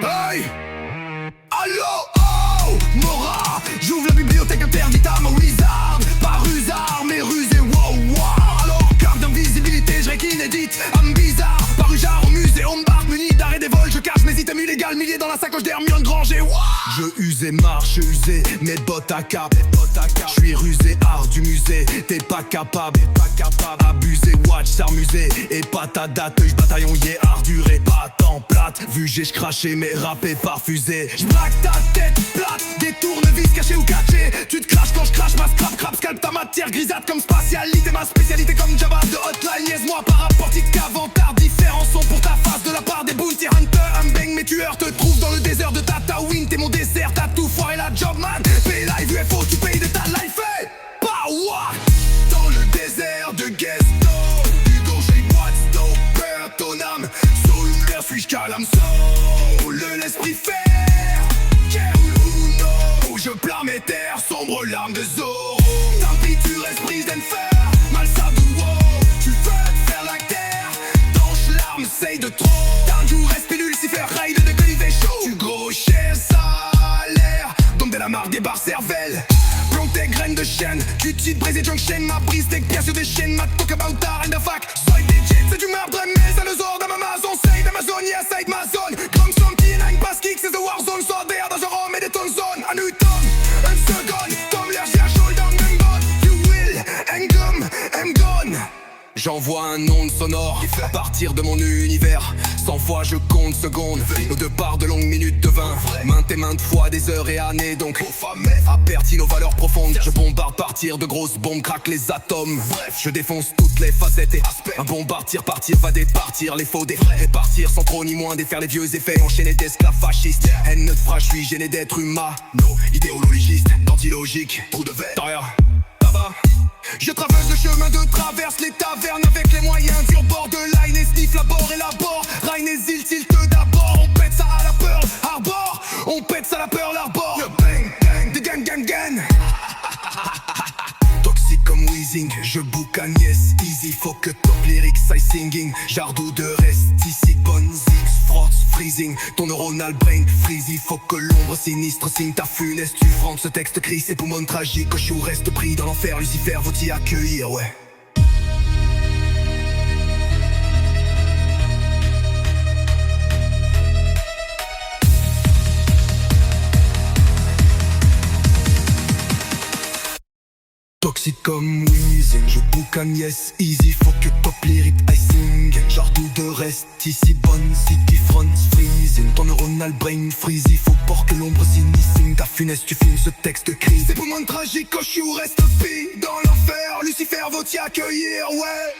Hey! Allo, oh, Mora, j'ouvre la bibliothèque interdite à mon wizard. Par usard, mais rusé, wow, wow. Alors, carte d'invisibilité, je règle inédite, âme bizarre. Par Ujard au musée, on me barre, muni d'arrêt des vols. Je cache mes items illégales, milliers dans la sacoche d'Hermione Granger, wow. Je use et marche, usé, mes bottes à cap. J'suis rusé, art du musée, t'es pas capable. Abusé, watch, s'amuser, et pas ta date, bataillon, yeah, arduré, pas temps plate. Vu j'ai j'crachais mes rappés par fusée. J'braque ta tête plate, des tournevis cachés ou catchés. Tu te craches quand j'crache ma scrap, crap, scalp ta matière grisâtre comme spatialité. Ma spécialité comme Java de hotline, niaise-moi par rapportique qu'avantard. Différents sons pour ta face de la part des bounty hunters. Un bang mes tueurs te trouvent dans le désert de Tatooine. T'es mon dessert, t'as tout foiré la job man. Pay live UFO, tu payes de ta life, hey. Power dans le désert de Gesto. Du danger, what's no peur, ton âme. Sous l'univers, suis-je calame, l'esprit faire. Uno, je plains mes terres, sombre larmes de Zoro. Tant pis, tu restes prise d'enfer. Mal ça de wow. Tu veux te faire la terre. Tanche larmes, essaye de trop. D'un jour, respire Lucifer, raid de Colivé chaud. Tu gros cher salaire. Donne de la marque des barres cervelles. Plante tes graines de chêne. Cutie de brisé junction. Ma brise tes bien sur des chaînes. Ma talk about that and the fuck. Soy des jets, c'est du marbre. Mais ça le sort d'Amazon. Save Amazon, yeah, save ma zone. Comme son qui n'a une passe kick. C'est the war zone. Soit des dans un rhum et des tonnes zone. Un Newton, un second. Comme l'air, j'ai un shoulder, même bonne. You will, and gum, I'm gone. J'envoie un onde sonore à partir de mon univers. 100 fois je compte secondes. Nos deux parts de longues minutes de vin. Maintes et maintes fois des heures et années. Donc aperti nos valeurs profondes. Je bombarde partir de grosses bombes. Craque les atomes. Bref, je défonce toutes les facettes et un bombardir partir va départir les faux des vrais. Répartir sans trop ni moins. Défaire les vieux effets. Enchaîner d'esclaves fascistes. Haine de fra, je suis gêné d'être humain. No, idéologiste, d'antilogique. Trou de verre. Là-bas. Je traverse le chemin de traverse les tavernes avec les moyens du bord de line et sniff la bord et la bord. Rhine et Zil tilt d'abord. On pète ça à la Pearl Harbor. On pète ça à la Pearl Harbor. Le bang bang de gang. Toxique comme Weezing, je boucane yes easy. Faut que top lyrics I singing. Jardou de reste ici, bonne zix, frost, freezing. Ton neuronal brain freezy. Faut que l'ombre sinistre signe ta funeste. Tu frandes ce texte crie ses poumons tragiques. Cochou reste pris dans l'enfer, Lucifer vaut t'y accueillir, ouais. Toxique comme Weezing, je boucane yes easy. Faut que top lyric I sing. Jardou de reste ici, bonne city front freezing. Ton neuronal brain freezy. Faut pas que l'ombre signe ta funeste, tu filmes ce texte crise. Des poumons tragiques, Cochou reste pris dans l'enfer. Lucifer vaut t'y accueillir, ouais.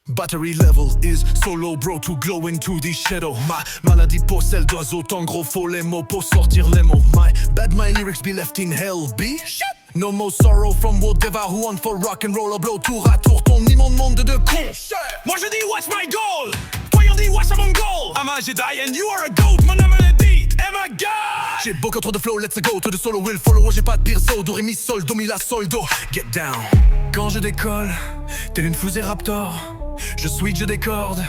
Battery level is so low bro to glow into the shadow. My maladie possède d'oiseaux tant gros faut les mots pour sortir les mots. My lyrics be left in hell be shit. No more sorrow from whatever who want for rock and roll. Blow tour à tour ton immonde monde de con. Moi je dis what's my goal. Toi y'en dis what's mon goal. I'm a Jedi and you are a goat. Mon âme est dite, oh my god. J'ai beaucoup trop de flow, let's go. Trop de solo will follow. J'ai pas de pire so. Do, ré, mi, sol, do, mi, la, sol, do. Get down. Quand je décolle, tel une fusée raptor. Je switch, je décorde.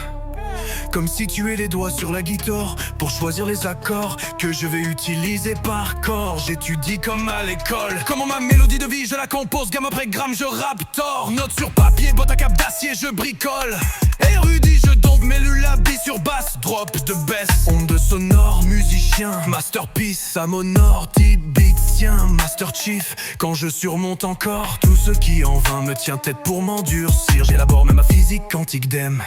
Comme si tu es les doigts sur la guitare pour choisir les accords que je vais utiliser par corps. J'étudie comme à l'école. Comment ma mélodie de vie je la compose. Gamme après gramme je rappe tort. Note sur papier, botte à cap d'acier je bricole. Érudit je dompe mes lullabies sur basse. Drop de baisse, onde sonore, musicien, masterpiece, ça m'honore, 10 beats musicien, Master Chief. Quand je surmonte encore tout ce qui en vain me tient tête pour m'endurcir. J'élabore même ma physique quantique d'M.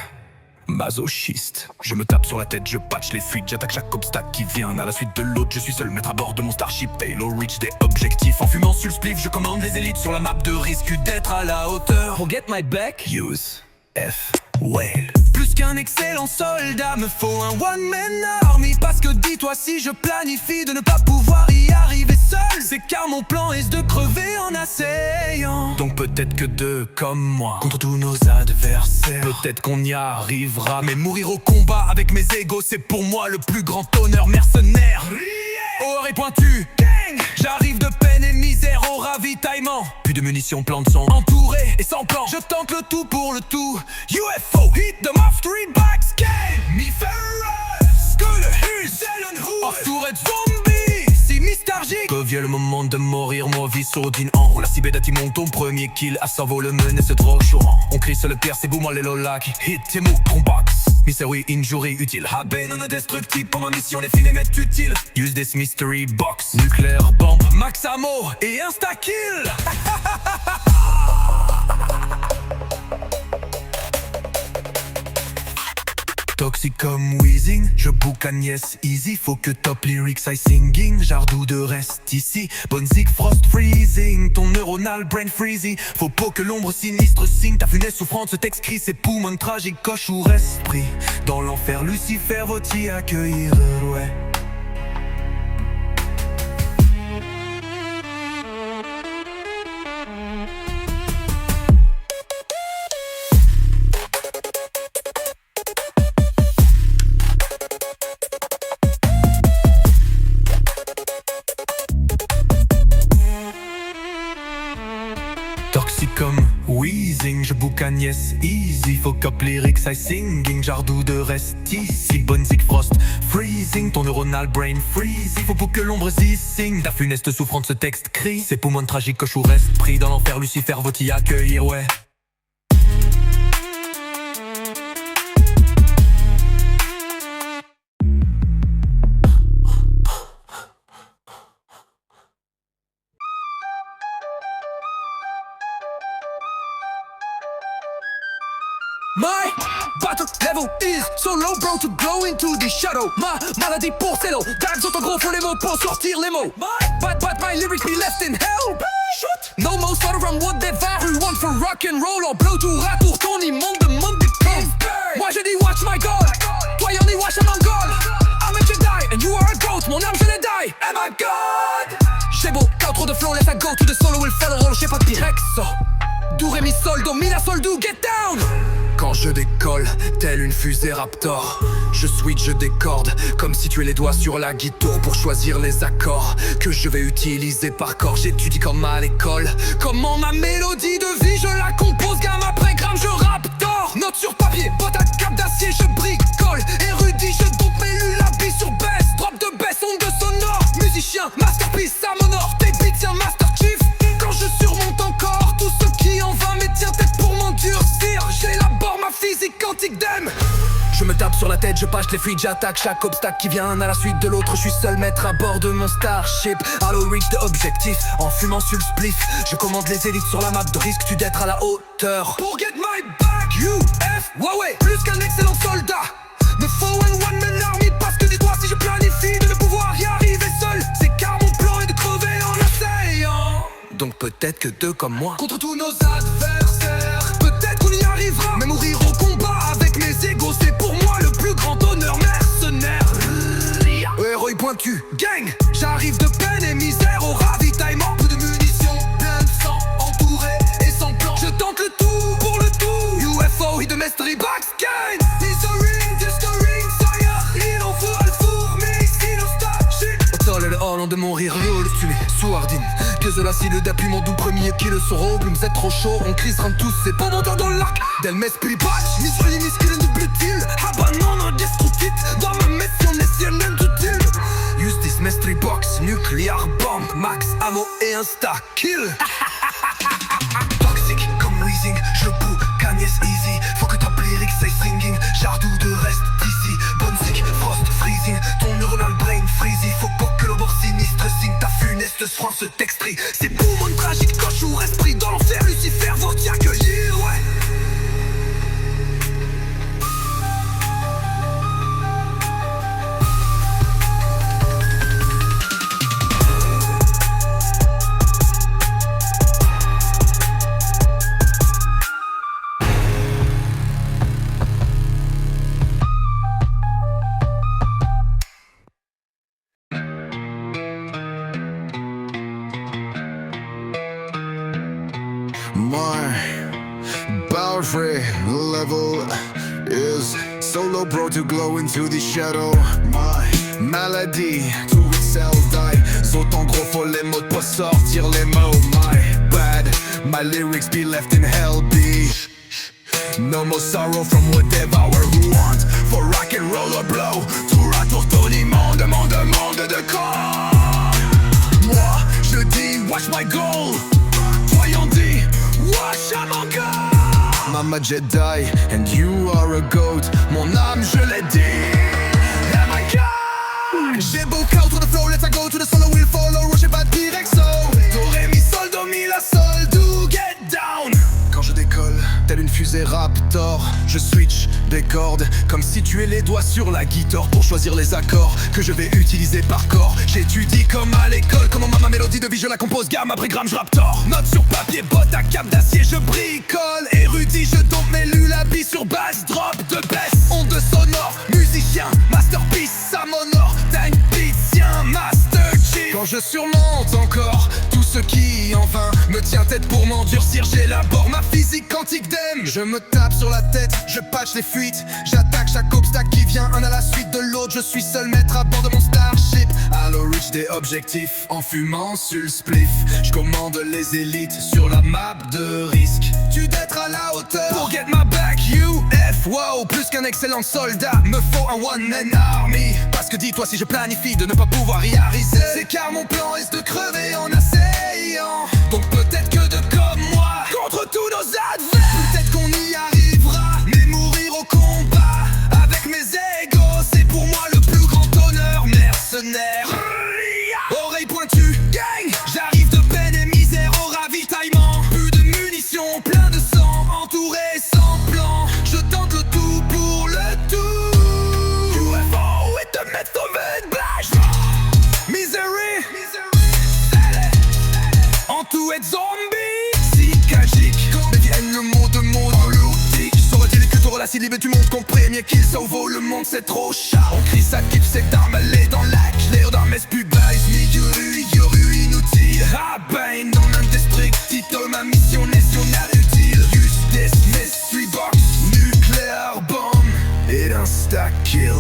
Masochiste, je me tape sur la tête, je patch les fuites, j'attaque chaque obstacle qui vient à la suite de l'autre. Je suis seul maître à bord de mon Starship, Halo Reach des objectifs. En fumant sur le spliff, je commande les élites sur la map de risque d'être à la hauteur. Pour get my back, Use F Whale. Plus qu'un excellent soldat, me faut un one-man army. Parce que dis-toi si je planifie de ne pas pouvoir y arriver seul, c'est car mon plan est de crever en assayant. Donc peut-être que deux comme moi contre tous nos adversaires. Peut-être qu'on y arrivera, mais mourir au combat avec mes égos, c'est pour moi le plus grand honneur mercenaire. Or et pointu, gang, j'arrive de peine et misère au ravitaillement. Plus de munitions, plan de son. Entouré et sans plan, je tente le tout pour le tout. UFO, hit them off, three backs, game. Me ferrous, que le hus, off tourette zombie, si nostalgique. Que vient le moment de mourir, moi vie sourdine en la cibédati mon ton premier kill, à savoir le mener c'est trop chaud. On crie sur le pire, c'est vous moi les lolac. Hit tes mots, combat. Mystery injury utile. AB non indestructible, pour ma mission les filets m'est utile. Use this mystery box. Nucléaire bomb. Max ammo et insta-kill. Toxic comme Weezing, je book Agnès easy. Faut que top lyrics I singing. Jardou de reste ici. Bonne zig frost freezing. Ton neuronal brain freezing. Faut pas que l'ombre sinistre signe. Ta funeste souffrante, ce texte crie. Ses poumons tragiques, coche ou esprit. Dans l'enfer, Lucifer va t'y accueillir, ouais. Toxic comme Weezing, je book Agnès easy. Faut cop lyrics I singing. Jardou de reste ici. Bonne zig frost freezing. Ton neuronal brain freezing. Faut pas que l'ombre s'y signe. Ta funeste souffrante ce texte crie. Ses poumons tragiques coche ou reste pris. Dans l'enfer Lucifer va t'y accueillir, ouais. My battle level is so low bro to glow into the shadow. Ma maladie pour cello, tags sont en gros faut les mots pour sortir les mots. But my lyrics be left in hell. Shoot. No more sort from what they've everyone for rock and roll. En blow tour à tour ton immonde monde des pauvres. Moi je dis watch my god, toi y'en est watch I'm god. I'm a Jedi and you are a goat, mon âme je l'ai die. Am I God? J'ai beau, quand trop de flow, let's I go to the solo will federal, j'ai pas de Pyrex. Do ré mi sol, do mi la sol, do get down. Quand je décolle, telle une fusée Raptor, je switch, je décorde, comme si tu es les doigts sur la guitare pour choisir les accords que je vais utiliser par corps. J'étudie comme à l'école, comment ma mélodie de vie, je la compose gamme après gramme, je raptor. Note sur papier, botte à cap d'acier, je bricole. Érudit, je dompe mes lulabis sur baisse. Drop de baisse, onde de sonore. Musicien, masterpiece, ça m'honore. Tes beats, un Master Chief. Quand je surmonte encore tout ce qui en va, mais tiens tête pour m'endurcir. J'élabore ma physique quantique d'M. je me tape sur la tête, je patch les fuites, j'attaque chaque obstacle qui vient à la suite de l'autre. Je suis seul maître à bord de mon Starship, Halo Reach de objectif. En fumant sur le spliff, je commande les élites sur la map de risque, tu d'être à la hauteur. Pour get my back, UF, Huawei, plus qu'un excellent soldat. Me faut un one-man army, parce que dis-toi si je planifie de ne pouvoir y arriver seul, c'est car mon plan est de crever en essayant. Donc peut-être que deux comme moi contre tous nos adversaires, peut-être qu'on y arrivera. Mais mourir au combat avec mes égos, c'est pour moi le plus grand honneur mercenaire. Héros pointu, gang, j'arrive de peine et misère au ravitaillement. Peu de munitions, plein de sang, entouré et sans plan. Je tente le tout pour le tout. UFO, hit de mystery box, gang. De mon rire, tu es sourdine. Pièce de l'acide d'appui, mon doux premier qui le saura. Vous êtes trop chaud, on crie, se tous. C'est pas mon temps dans l'arc. Del mes patch, mis sur les misquilles de blutil. Abandono destructit, dans ma mission, nessienne d'utile. Use this mystery box, nuclear bomb, max ammo et insta kill. Toxic comme Weezing, je boue, Agnès easy. Faut que top lyrics say singing. Jardou de reste ici. Bonne sick, frost freezing. Ton neuronal brain freezy. Faut pas que le bord sinistre signe ta funeste Est, France t'extrie. C'est pour mon tragique coche ou esprit dans l'enfer Lucifer va t'y accueillir, ouais. My boundary level is so low, bro, to glow into the shadow. My maladie, to itself die. Saute en gros, faut les mots de pas sortir les mots. My bad, my lyrics be left in hell, be no more sorrow from whatever we want. For rock and roll or blow, tour à tour, Tony monde de corps. Moi, je dis, watch my goal. Voyons dit, watch mon cœur. Mama Jedi, and you are a goat. Mon âme, je l'ai dit. Oh my God. J'ai beau autour de flow, let's go to the solo will follow. J'ai pas de direct, so do, ré, mi, sol, do, mi, la, sol, do, get down. Quand je décolle, telle une fusée Raptor, je switch des cordes comme si tu es les doigts sur la guitare pour choisir les accords que je vais utiliser par corps. J'étudie comme à l'école, comment ma mélodie de vie je la compose gamme après gramme, je raptor. Note sur papier, botte à cap d'acier, je bricole. Érudit, je dompe mes lullabies sur basse, drop de baisse. Onde sonore, musicien, masterpiece, ça m'honore. Technicien, master chief. Quand je surmonte encore tout ce qui en vain me tient tête pour m'endurcir, j'élabore ma physique quantique d'aime. Je me tape sur la tête, je patch les fuites. J'attaque chaque obstacle qui vient un à la suite de l'autre. Je suis seul maître à bord de mon starship. Allo reach des objectifs en fumant sur le spliff. Je commande les élites sur la map de risque. Tu d'être à la hauteur pour get my back, UF. Wow, plus qu'un excellent soldat, me faut un one man army. Parce que dis-toi si je planifie de ne pas pouvoir y arriver, c'est car mon plan est de crever en essayant. Donc peut-être que de comme moi, contre tous nos adversaires, peut-être qu'on y arrivera. Mais mourir au combat avec mes égos, c'est pour moi le plus grand honneur. Mercenaire, oreille pointue, gang. J'arrive de peine et misère au ravitaillement. Plus de munitions, plein de sang, entouré sans plan. Je tente le tout pour le tout. UFO et te mettre sauvé de blague. Misery, en tout être zombie. Psychagique, deviennent le mot de mon loutique. Saurait-il que tu la libre, tu montres qu'on premier qu'il sauve le monde, c'est trop chat. On crie ça kiff, c'est d'armalé dans la clair d'un mes pubais. Yoru inutile. Ah ben, dans l'indestructible, ma mission nationale utile. Use this mystery box, nuclear bomb et insta-kill.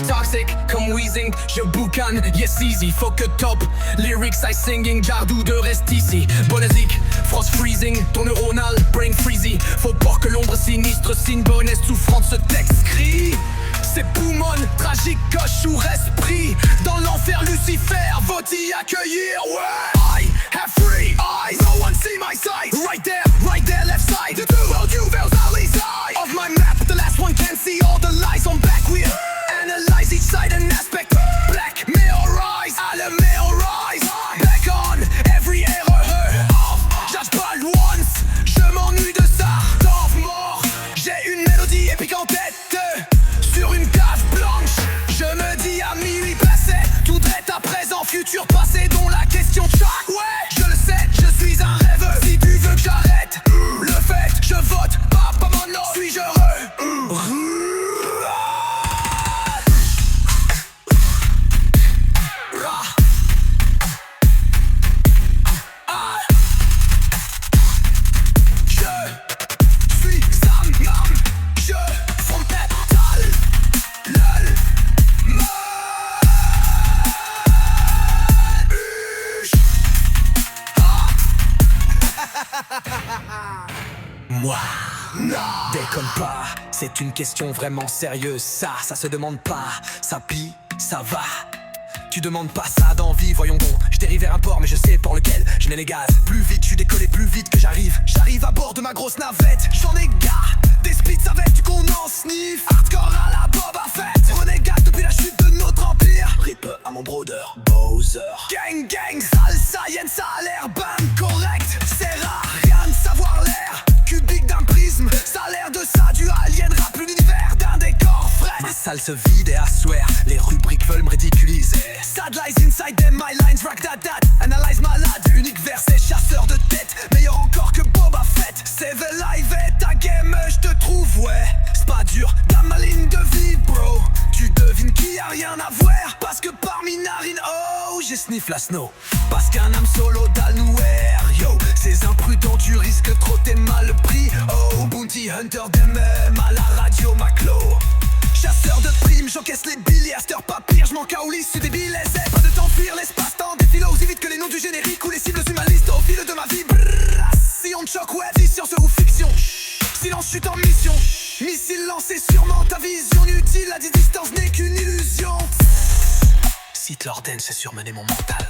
Toxic comme wheezing, je boucane, yes easy, faut que top. Lyrics I singing, Jardou de reste ici. Bonasique, frost freezing, ton neuronal, brain freezy. Faut pas que l'ombre sinistre signe bonne souffrante, ce texte crie. C'est poumon, tragique, coche ou esprit. Dans l'enfer Lucifer, va t'y accueillir, ouais. I have free eyes, no one see my sight. Right there, left side. The two world you veils Ali's eye. Of my map, the last one can see all the lies on back with. Analyze each side and aspect. Black mirror eyes, alle mirror eyes. Back on every error. Judge pas once, je m'ennuie de ça. D'off mort, j'ai une mélodie épique en tête. Sur une cave blanche, je me dis à minuit passé. Tout est à présent, futur passé, dont la question chaque. Ouais, je le sais, je suis un rêveur. Si tu veux que j'arrête le fait, je vote pas mon nom. Suis-je heureux? Moi, déconne pas, C'est une question vraiment sérieuse, ça se demande pas, ça plie, ça va. Tu demandes pas ça d'envie, voyons donc. Je dérive vers un port mais je sais pour lequel. Je mets les gaz, plus vite, je suis décollé plus vite que j'arrive. J'arrive à bord de ma grosse navette, j'en ai gare. Des splits avec du qu'on en sniff. Hardcore à la Boba Fett. Renégade depuis la chute de notre empire. Rip à mon brother, Bowser. Gang gang, salsa, yen, ça a l'air bam correct. C'est rare, rien de savoir l'air. Cubique d'un prisme, ça a l'air de ça. Du alien rap l'univers d'un décor frais. Ma salle se vide et à swear, les rubriques veulent me ridiculiser. Sad lies inside them, my lines rock that. Analyse malade, unique verset, chasseur de tête. Meilleur encore que Boba Fett. C'est the live et ta game, je te trouve, ouais. C'est pas dur, dans ma ligne de vie, bro. Tu devines qu'il y a rien à voir. Parce que parmi narines, oh, j'ai sniff la snow. Parce qu'un âme solo d'Alnouer, yo. Ces imprudents, tu risques trop, t'es mal pris. Oh, Bounty Hunter d'MM à la radio Maclo. Chasseur de primes, j'encaisse les billets, Aster pas pire, je m'en caoulisse, c'est débile, essaie pas de t'enfuir, l'espace-temps défile aussi vite que les noms du générique ou les cibles sur ma liste au fil de ma vie. Brrr, si on te choque, ouais, dis science ou fiction. Silence, chute en mission. Missile lancé sûrement ta vision inutile, la distance n'est qu'une illusion. Si te l'ordonne, c'est surmener mon mental.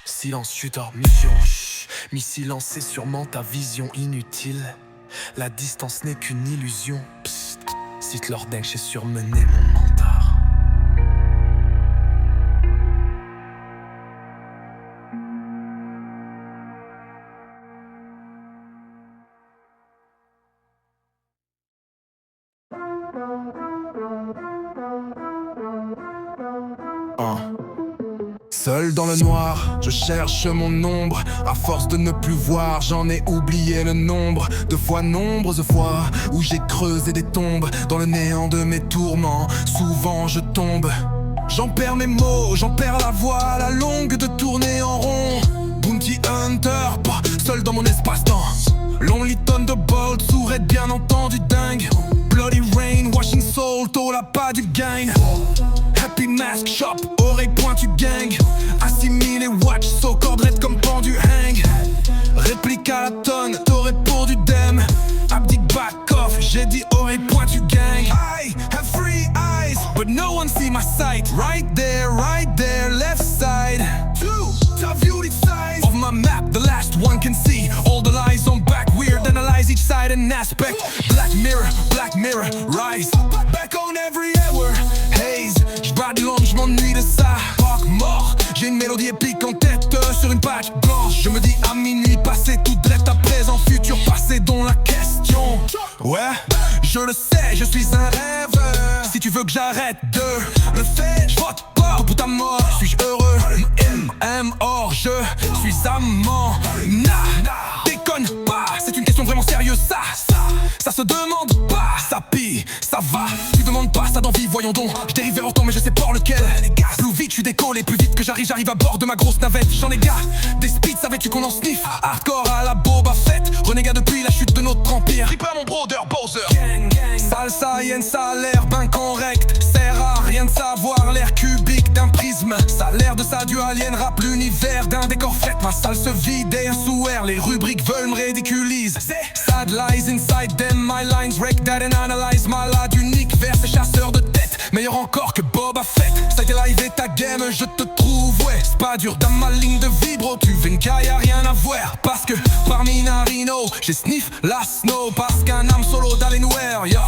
Silence, chute hors mission. Missile lancé, sûrement ta vision inutile. La distance n'est qu'une illusion. Psst, si te l'ordonne, j'ai surmené mon mentor. Seul dans le noir, je cherche mon ombre. À force de ne plus voir, j'en ai oublié le nombre de fois, nombreuses fois, où j'ai creusé des tombes dans le néant de mes tourments. Souvent je tombe, j'en perds mes mots, j'en perds la voix à la longue de tourner en rond. Bounty Hunter, bah, seul dans mon espace-temps. Lonely Thunderbolt, sourd bien entendu dingue. Bloody Rain, Washing Soul, tôt la pas du gain. Happy Mask Shop, oreille pointue gang. Assimilé watch, so cordrette comme pendu hang. Réplique à la tonne, t'aurais pour du dem. Abdic back off, j'ai dit oreille pointue gang. I have three eyes, but no one see my sight. Right there, left side. Two, t'as vu the size of my map, the last one can see. All the lies on back, weird, analyze each side and aspect. Black mirror, rise. Back on every hour, haze. J'bats du long, j'm'ennuie de ça. Rock mort, j'ai une mélodie épique en tête sur une page blanche. Je me dis à minuit, passé tout direct à présent, futur passé dont la question. Ouais, je le sais, je suis un rêveur. Si tu veux que j'arrête de le faire, j'vote pas pour ta mort. Suis-je heureux? M.O. je suis amant. Déconne pas, c'est une question vraiment sérieuse, ça se demande pas, ça pille, ça va. Tu demandes pas ça d'envie, voyons donc. Je dérive vers autant mais je sais pas lequel. Plus vite, je suis décollé, plus vite que j'arrive à bord de ma grosse navette. J'en ai gars, des speeds, savais-tu qu'on en sniff? Hardcore à la Boba Fett. Renégat depuis la chute de notre empire. Rip à mon brother, Bowser. Salsa, yen, ça a l'air ben correct. Sert à rien de savoir l'air cubique d'un prisme. Ça a l'air de ça du alien rap l'univers d'un décor fait. Ma salle se vide et un sourire, les rubriques veulent me ridiculiser. Sad lies inside them, my lines wreck that and analyze malade. Unique vers ces chasseurs de tête, meilleur encore que Boba Fett. Ça a été live et ta game, je te trouve, ouais. C'est pas dur dans ma ligne de vibro, tu viens qu'il y a rien à voir. Parce que parmi Narino, j'ai sniff la snow. Parce qu'un âme solo d'Alenware, yo.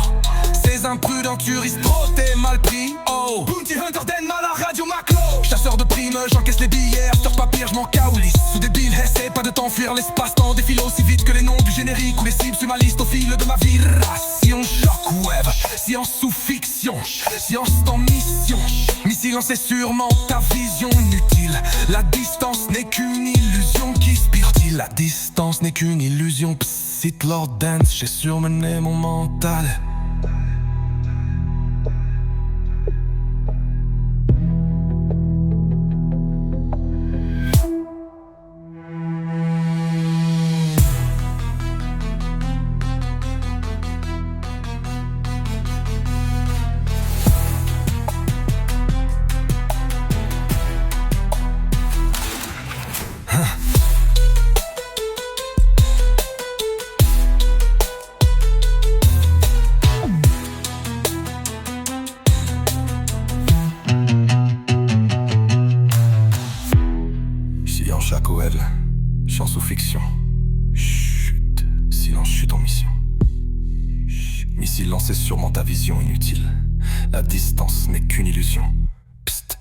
Ces imprudents, tu risques trop, t'es mal pris, oh. Bounty Hunter d'Enma, la radio Maclo. Chasseur de primes, j'encaisse les billets, sur papier, j'm'en caoulisse. Sous des billes, essaie pas de t'enfuir, l'espace-temps défile aussi vite que les noms du générique ou les cibles sur ma liste au fil de ma vie. Ration, shockwave, science sous fiction, science en mission. Missile lancé sûrement ta vision inutile. La distance n'est qu'une illusion qui spire-t-il. La distance n'est qu'une illusion, psst. Sith Lord Dance, j'ai surmené mon mental. Jacoel, chance ou fiction. Chut, silence, chute en mission. Chut, missile lancé sûrement ta vision inutile. La distance n'est qu'une illusion. Psst.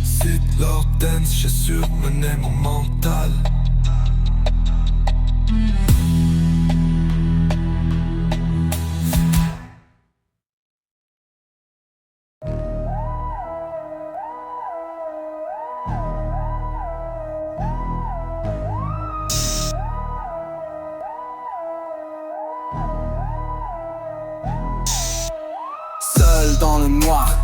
Sith Lord Dance, j'ai surmené mon mental. Dans le noir,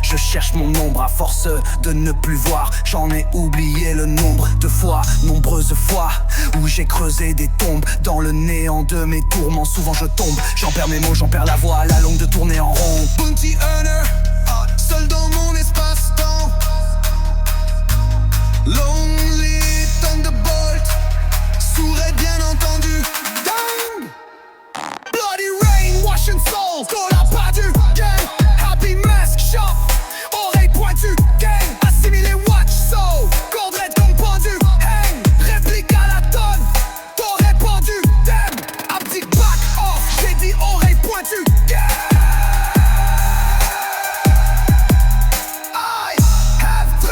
je cherche mon ombre à force de ne plus voir. J'en ai oublié le nombre de fois, nombreuses fois, où j'ai creusé des tombes dans le néant de mes tourments. Souvent je tombe, j'en perds mes mots, j'en perds la voix, la longue de tourner en rond. Bounty Hunter, seul dans mon espace-temps. Lonely Thunderbolt, sourd et bien entendu. Down, Bloody Rain, Washing Souls, Cola pas du game. Happy Mask Shop, oreille pointue, gang, assimilé watch so, cordette comme pendu, hang, réplique à la tonne, t'aurais pendu, damn, abdique back off, j'ai dit oreille pointue, gang. I have 3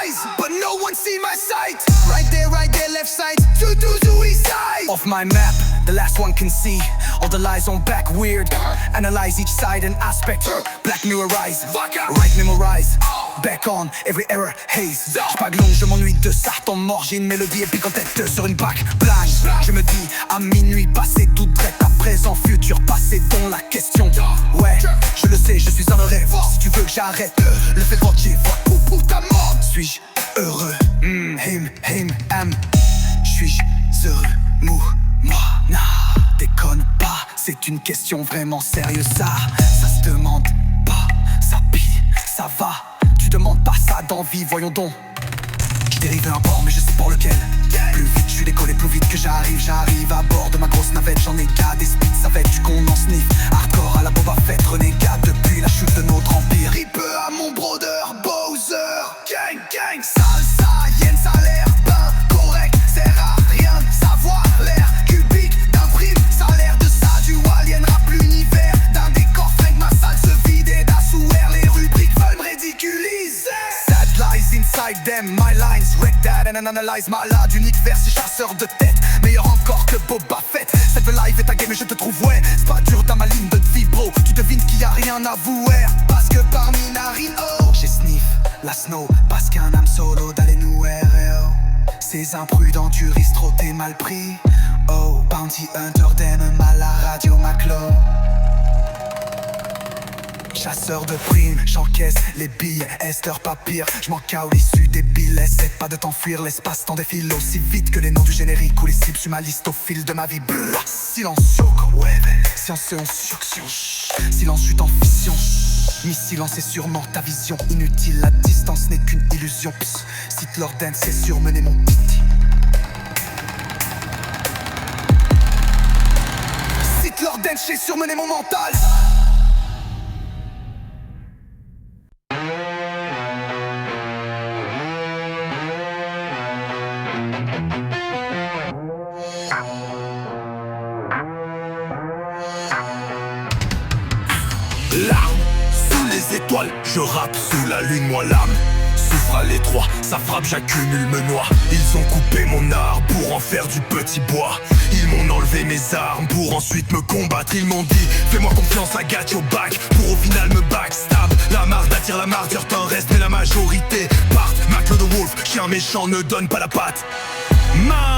eyes, but no one see my sight. Right there, left side, to east side. Off my map, the last one can see all the lies on back weird. Analyze each side and aspect. Black mirror rise, right memorize. Back on, every error haze. J'pague long, je m'ennuie de ça. Temps mort, j'ai une mélodie épique en tête sur une bac plage. Je me dis à minuit passé, tout direct à présent, futur passé, dont la question. Ouais, je le sais, je suis un rêve. Si tu veux que j'arrête, le fait entier, fuck pour ta mort. Suis-je heureux? Am. Suis-je heureux? Moi, nah, déconne pas, c'est une question vraiment sérieuse. Ça se demande pas, ça pille, ça va. Tu demandes pas ça d'envie, voyons donc. Je dérive un bord, mais je sais pour lequel. Plus vite, je suis décollé, plus vite que j'arrive à bord de ma grosse navette. J'en ai qu'à des speeds, ça fait du qu'on en sniff. Hardcore à la Boba Fett, renégat depuis la chute de notre empire. Rip à mon brother, Bowser. Gang, salsa, yen, ça a l'air ben correct. C'est rare, rien de savoir l'air cubique d'un prime. Ça a l'air de ça, du alien rap l'univers. D'un décor fringue, ma salle se vide et d'assouvert. Les rubriques veulent me ridiculiser. Sad lies inside them, my lines wreck that and analyze. Malade, unique vers ces chasseurs de tête. Meilleur encore que Boba Fett. Cette live est ta game et je te trouve ouais. C'est pas dur dans ma ligne de vie bro. Tu devines qu'il y a rien à vouer. Parce que parmi narines, oh, j'ai sniff la snow. Parce qu'un âme solo d'aller nous ces imprudents du ristro t'es mal pris. Oh, Bounty Hunter d'aime mal la radio Maclo. Chasseur de primes, j'encaisse les billets, Esther pas pire, j'm'en cao l'issue des billets. Essaie pas de t'enfuir, l'espace-temps défile aussi vite que les noms du générique ou les cibles sur ma liste au fil de ma vie. Blah. Silencieux, ouais, science en succion. Silence chute en fission. Mi-silence est sûrement ta vision inutile, la distance n'est qu'une illusion. Sith Lord Dance, c'est surmener mon titi. Sith Lord Dance, j'ai surmené mon mental. Larmes sous les étoiles, je rappe sous la lune, moi l'âme souffre à l'étroit, ça frappe, j'accumule, me noie. Ils ont coupé mon arbre pour en faire du petit bois. Ils m'ont enlevé mes armes pour ensuite me combattre. Ils m'ont dit, fais-moi confiance, I got your back. Pour au final me backstab. La marde attire la martyre, t'en reste, mais la majorité partent. Maclo de Wolf, chien méchant ne donne pas la patte.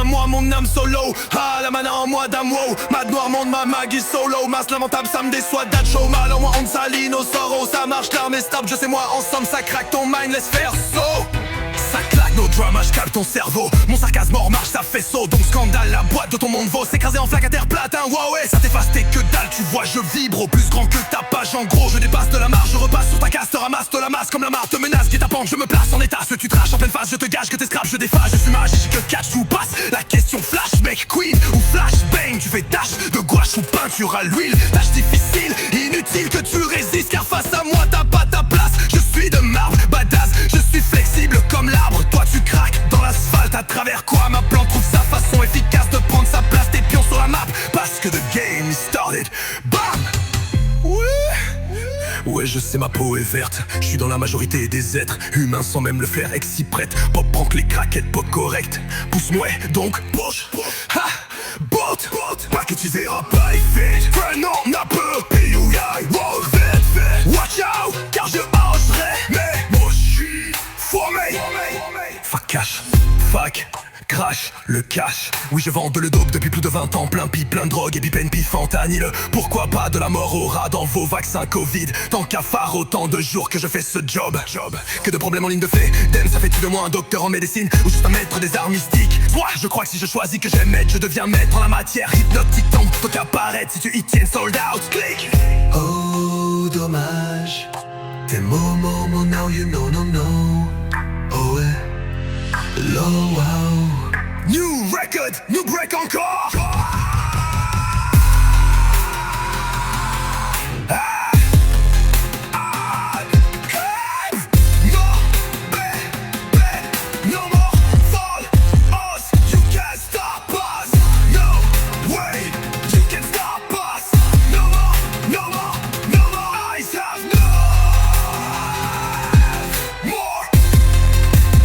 Moi mon âme solo, ah la mana en moi d'âme wow. Mad noir monde ma magie solo. Masse lamentable ça me déçoit d'être chaud. Mal en moi on salit nos sorrows. Ça marche l'arme est stable, je sais moi ensemble ça craque ton mind, laisse faire so. Ça claque nos drama, j'calme ton cerveau. Mon sarcasme hors marche, ça fait saut. Donc scandale, la boîte de ton monde vaut. S'écraser en flaque à terre plate, hein, wow, ouais. Ça t'efface, t'es que dalle, tu vois, je vibre au plus grand que ta page. En gros, je dépasse de la marge, je repasse sur ta casse. Te ramasse de la masse comme la marre te menace. Qui t'append, je me place en état. Ce tu traches en pleine face, je te gage que t'es scrap, je défage. Je suis magique, que catch ou passe. La question flash, mec, queen ou flash bang. Tu fais tâche de gouache ou peinture à l'huile. Tâche difficile, inutile que tu résistes. Car face à moi, t'as pas ta place. Je suis de marbre, badass, je suis flexible comme l'arbre. Toi tu craques dans l'asphalte à travers quoi ma plante trouve sa façon efficace de prendre sa place. Tes pions sur la map parce que the game is started. Bam! Ouais je sais ma peau est verte. Je suis dans la majorité des êtres humains sans même le flair exciprète. Pop prank les craquettes pop correct. Pousse-moi donc push. Ha! Bolt! Paquetisé à pas fait. Prenons n'a peu. P.U.I. Roll fait. Watch out! Car je mangerai. Mais moi je suis formé. Fuck cash. Fuck. Crash, le cash. Oui je vends de le dope depuis plus de 20 ans. Plein pis, plein de drogue et pipen fentanyl. Pourquoi pas de la mort au rat dans vos vaccins Covid. Tant qu'à phare autant de jours que je fais ce job. Que de problèmes en ligne de fait. Damn ça fait-tu de moi un docteur en médecine ou juste un maître des arts mystiques. Moi je crois que si je choisis que j'aime être, je deviens maître en la matière hypnotique. Donc faut qu'apparaître si tu y tiens sold out. Click. Oh dommage. Tes mots, now you know, no. Oh ouais. Low wow. New record, new break encore. No more fall us. You can't stop us. No way. You can stop us. No more. Eyes have no more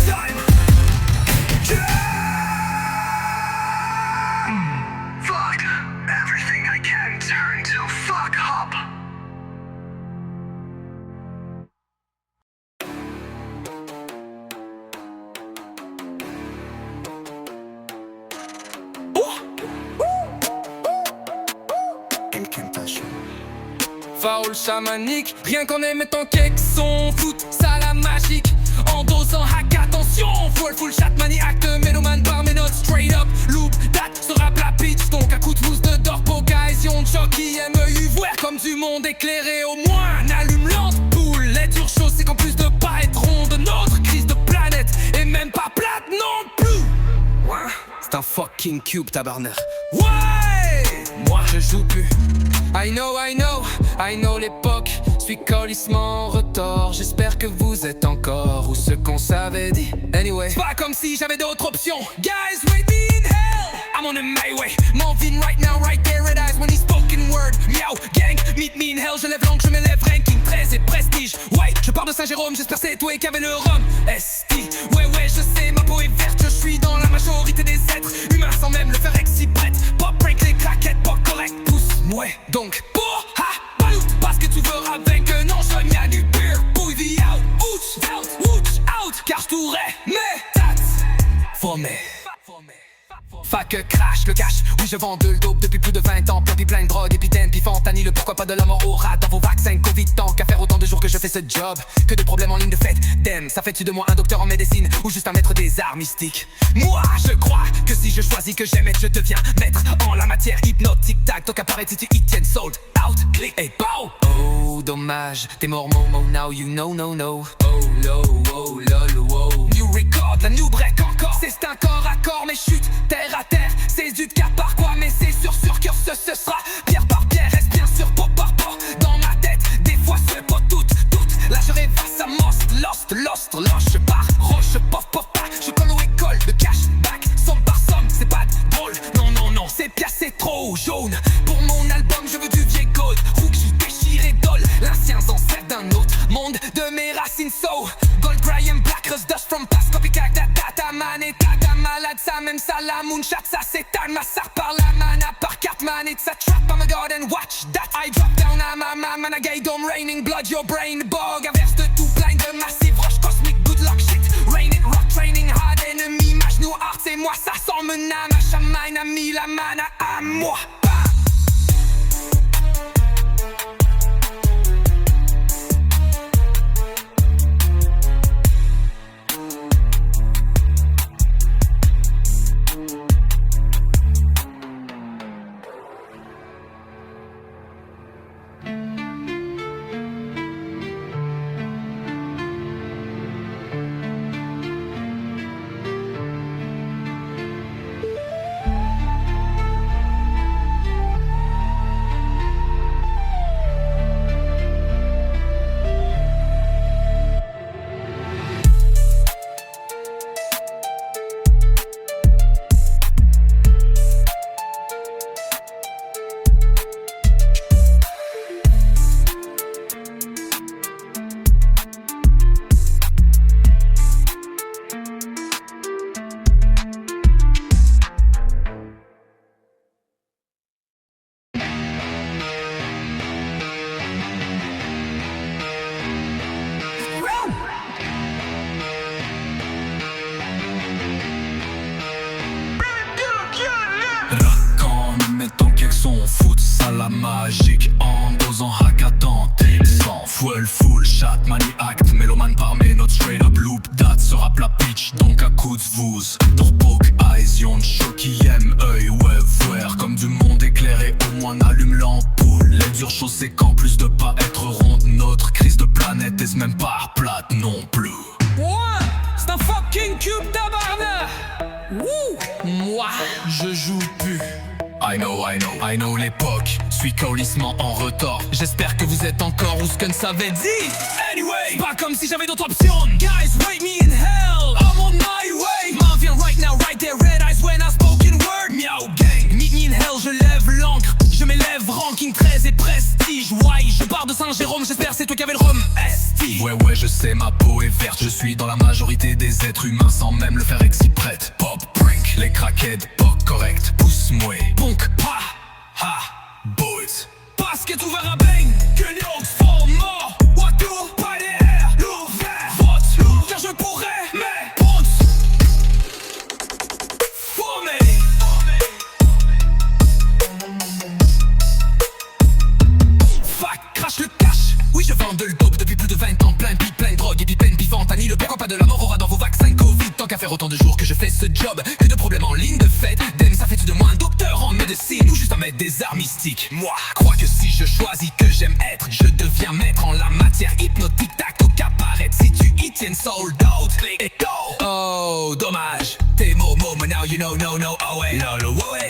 time. Fuck everything I can turn to fuck up. Foul chamanique, rien qu'en émettant quelques sons, foot, ça la magique. En dosant hack, attention, full chat maniaque de mélomane par mes notes, straight up, loop, date, se rap la pitch. Donc un coup de mousse de dorpo, cohésion de choc qui aime y voir comme du monde éclairé. Au moins, n'allume l'ampoule, les dures choses, c'est qu'en plus de pas être rond de notre crise de planète, et même pas plate non plus. Ouais, c'est un fucking cube, tabarnak. Ouais, moi je joue plus. I know l'époque, suis colissement en retort. J'espère que vous êtes encore où ce qu'on s'avait dit. Anyway, c'est pas comme si j'avais d'autres options. Guys, wait me in hell. I'm on a my way, moving right now, right there it is when he spoken word. Miao, gang, meet me in hell. Je lève l'angle, je m'élève, ranking 13 et prestige. Ouais, je pars de Saint-Jérôme, j'espère c'est toi qui avait le rhum. Esti, ouais, je sais, ma peau est verte. Je suis dans la majorité des êtres humains sans même le faire exciprète. Pop break les claquettes, pas correct, pousse-moi. Donc, pour ha, balout, parce que tu veux avec non, je m'y a du beer. Bouille the out, out, car je t'aurais, mais tats, formé. Fuck crash, le cash, oui je vends de le dope depuis plus de 20 ans. Plein de drogue, épidène, puis fentanyl. Pourquoi pas de la mort au rat dans vos vaccins Covid. Tant qu'à faire autant de jours que je fais ce job. Que de problèmes en ligne de fête, damn, ça fait-tu de moi un docteur en médecine ou juste un maître des arts mystiques. Moi je crois que si je choisis que j'aime être, je deviens maître en la matière hypnotique. Tac, tant qu'à paraître si tu y tiens sold out, click et pow. Oh dommage, t'es mort momo, now you know, no. Oh lol, new record, la new break encore. C'est un corps à corps, mais chute terre à terre. C'est du cas par quoi, mais c'est sûr que ce sera pierre par pierre. Reste bien sûr pot par pot dans ma tête. Des fois c'est pas toutes. Là je rêve à sa lost, je pars, roche, pof, je colle aux écoles de cashback, somme par somme, c'est pas drôle. Non, c'est pièce c'est trop jaune. Pour mon album je veux du vieil gold. Rouge déchiré dol, l'ancien ancêtre d'un autre monde de mes racines so. Gold, Graham, Black, Rust, Dust from past, copycat, data man et tata malade. Ça même ça la moonshot, ça s'étale, ma sar par la mana par carte man. It's a trap, I'm a god and watch that. I drop down à ma man, a gay dome raining blood, your brain bog. Averse de tout plein de massive roche cosmique, good luck shit. Rain it, rock training hard enemy, mage nous hard, c'est moi ça sent comme un âme, à Shamain a mis la mana à moi. Magique en dosant hackathon, sans fuel full chat money act, mélomane par mes notes straight up loop date se rappe la pitch donc à coups de vous Dorpoke eyes yon choki aime œil ouais voir comme du monde éclairé au moins allume l'ampoule. Les dures choses c'est qu'en plus de pas être ronde notre crise de planète est même pas plate non plus. Ouais, c'est un fucking cube tabarnak. Moi, je joue plus. I know l'époque, suis colissement en retard. J'espère que vous êtes encore où ce que savait dire. Anyway, pas comme si j'avais d'autres options. Guys, wait me in hell, I'm on my way. M'en vient right now, right there, red eyes when I spoken word. Meow gang, meet me in hell, je lève l'encre. Je m'élève, ranking 13 et prestige. Why, je pars de Saint-Jérôme, j'espère c'est toi qui avais le rhum. Esti. Ouais je sais ma peau est verte. Je suis dans la majorité des êtres humains sans même le faire exprès. Pop, prank, les crackheads, pas correct. Pousse-moi, Punk, pa, ha, boys. basket ouvert à bang, que les Hawks font mort. What do, pas les airs, lourd, vert, vote, lourd. Car je pourrais, mais, ponce, fumé. Fuck, crache le cash. Oui, je vends de l'dope depuis plus de 20 ans. Plein de beat, plein de drogue et puis peine, puis fentanyl. Pourquoi pas de la mort aura dans vos vaccins Covid. Tant qu'à faire autant de jours que je fais ce job, que de problèmes en ligne de fête. Dem, ça fait-tu de moi un docteur en médecine ou juste un maître des arts mystiques? Moi, crois que si je choisis que j'aime être, je deviens maître en la matière hypnotique. Tac, tout qu'apparaître si tu y tiens sold out. Click et go. Oh, dommage. T'es momo, but now you know, no, oh ouais.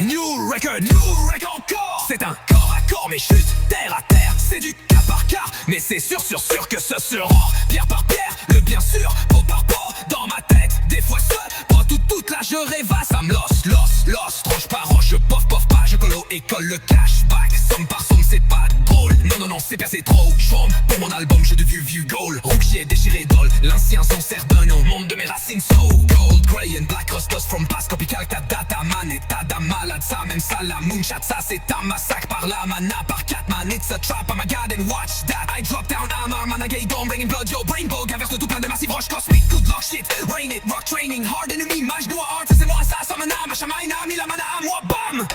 New record encore. C'est un corps à corps, mais chute terre à terre. C'est du cas par cas, mais c'est sûr que ce sera pierre par pierre, le bien sûr, pot par pot, dans ma tête, des fois seul, pas toute là je rêvasse, ça me lost, tranche par roche, je pof pas, je colo et colle le cashback, somme par somme c'est pas drôle, non, c'est percé trop, j'forme, pour mon album j'ai de vieux goal, rougier déchiré d'ol, l'ancien son sert d'un nom, monde de mes racines so gold, grey and black, rustos from past, copycat, ta data man, état d'âme malade, ça même ça, la moonshot, ça c'est un massacre par la mana, par 4 man, it's a trap, I'm a god and watch that, I drop down, I'm a man, I get gone, bringing blood, yo, brain bug, inverse de tout plein de massifs roches cosmiques, good luck shit, rain it, rock training, hard enemy, mage noir, hard, ça c'est moi, ça, ça mana, ma chamaina, mis la mana à moi, bam!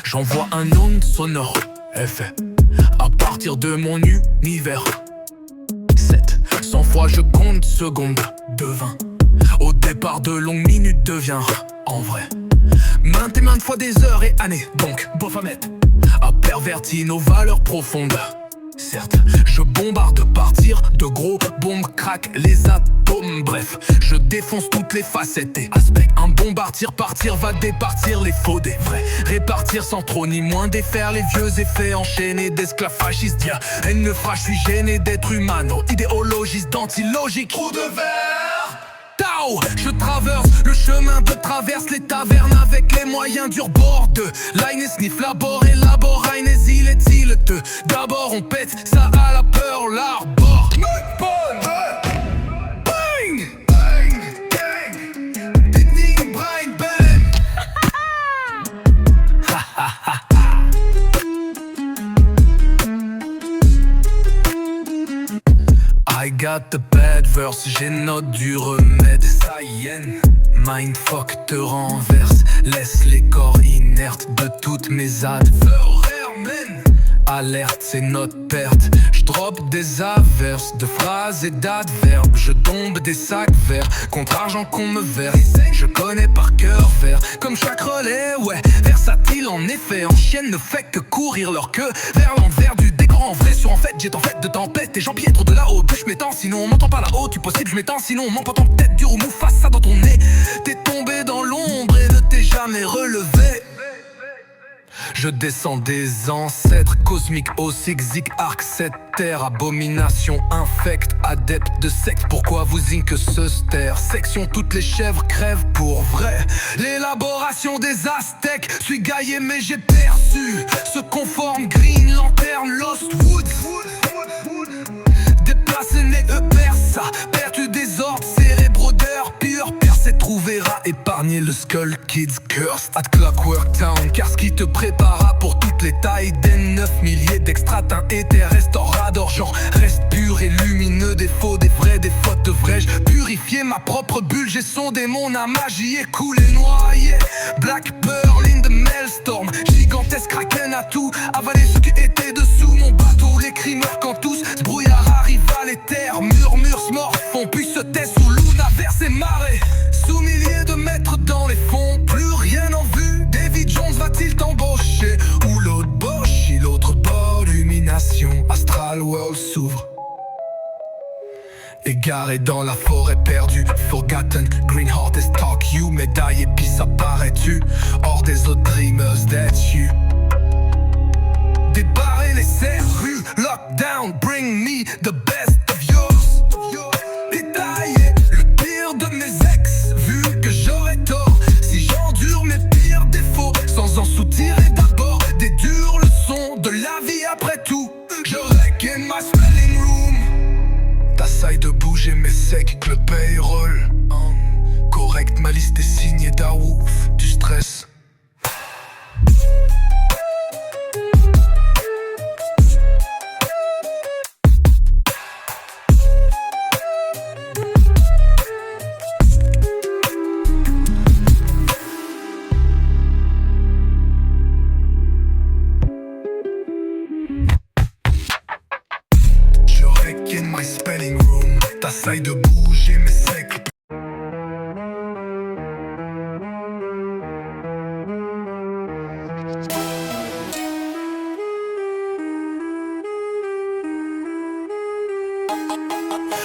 J'envoie un onde sonore effet à partir de mon univers. 100 fois je compte secondes de 20. Au départ de longues minutes devient en vrai. Maintes et maintes fois des heures et années. Donc Baphomet a perverti nos valeurs profondes. Certes, je bombarde partir de gros bombes, craque les atomes. Bref, je défonce toutes les facettes et aspects. Un bombardier partir va départir les faux des vrais. Répartir sans trop ni moins défaire les vieux effets enchaînés d'esclaves fascistes. Dia, haine ne fera, je suis gêné d'être humano, idéologiste, d'antilogique. Trou de verre. Tao, je traverse le chemin de traverse les tavernes avec les moyens du rebord de line et sniff, labor, élabore, il est-il te. D'abord on pète ça à la peur, l'arbor. Bang, bang, gang. Déni, brain, bang. I got the bad verse, j'ai note du remède. Ça y est, mindfuck te renverse. Laisse les corps inertes de toutes mes adversaires. Alerte, c'est notre perte. Je drop des averses de phrases et d'adverbes. Je tombe des sacs verts contre argent qu'on me verse. Je connais par cœur vert comme chaque relais, ouais. Versatile en effet, en chienne ne fait que courir leur queue vers l'envers du décor. En vrai sur en fait, j'ai en fait de tempête. Et j'empiètre de là-haut, bûche m'étends. Sinon on m'entend pas là-haut, tu possible je m'étends. Sinon on m'entend en tête dure ou mou face ça dans ton nez. T'es tombé dans l'ombre et ne t'es jamais relevé. Je descends des ancêtres cosmiques au zig arc, cette terre, abomination infecte, adepte de secte. Pourquoi vous que ce ster? Section, toutes les chèvres crèvent pour vrai. L'élaboration des aztèques, suis gaillé mais j'ai perçu. Se conforme, green, lanterne, lost woods. Déplacé, né, persa, perdu des ordres, cérébrodeur, pur, percé, trouvera, épargner le Skull Kids Cursed. At Clockwork Town, car ce qui te prépara pour toutes les tailles des 9 milliers d'extraterrestres éthers, restaurador, genre reste pur et lumineux, des faux, des vrais, des fautes devrais-je purifier ma propre bulle, j'ai sondé mon âme, j'y ai coulé, noyé. Black Pearl in the Maelstrom, gigantesque kraken à tout, avaler ce qui était dessous mon bateau, les cris meurent quand tous, ce brouillard arrive à l'éther, murmure, smorfond, puis se tait sous l'universe et marée, sous milliers de mètres dans les fonds, plus rien en vue, David Jones va-t-il t'embaucher, ou l'autre boche, l'autre bord, illumination, Astral World s'ouvre. Égaré dans la forêt perdue, forgotten, green heart is talk you, médaille et puis apparaît-tu, hors des autres dreamers that you. Débarrer les serrues, lockdown, bring me the best of yours. Détailler le pire de mes ex, vu que j'aurais tort si j'endure mes pires défauts, sans en soutirer d'abord des dures leçons de la vie après tout. Je reckon my spelling room. T'essayes de bouger mais c'est que le payroll correct, ma liste est signée d'Awouf, du stress. My spelling room, t'essayes de bouger mais c'est que...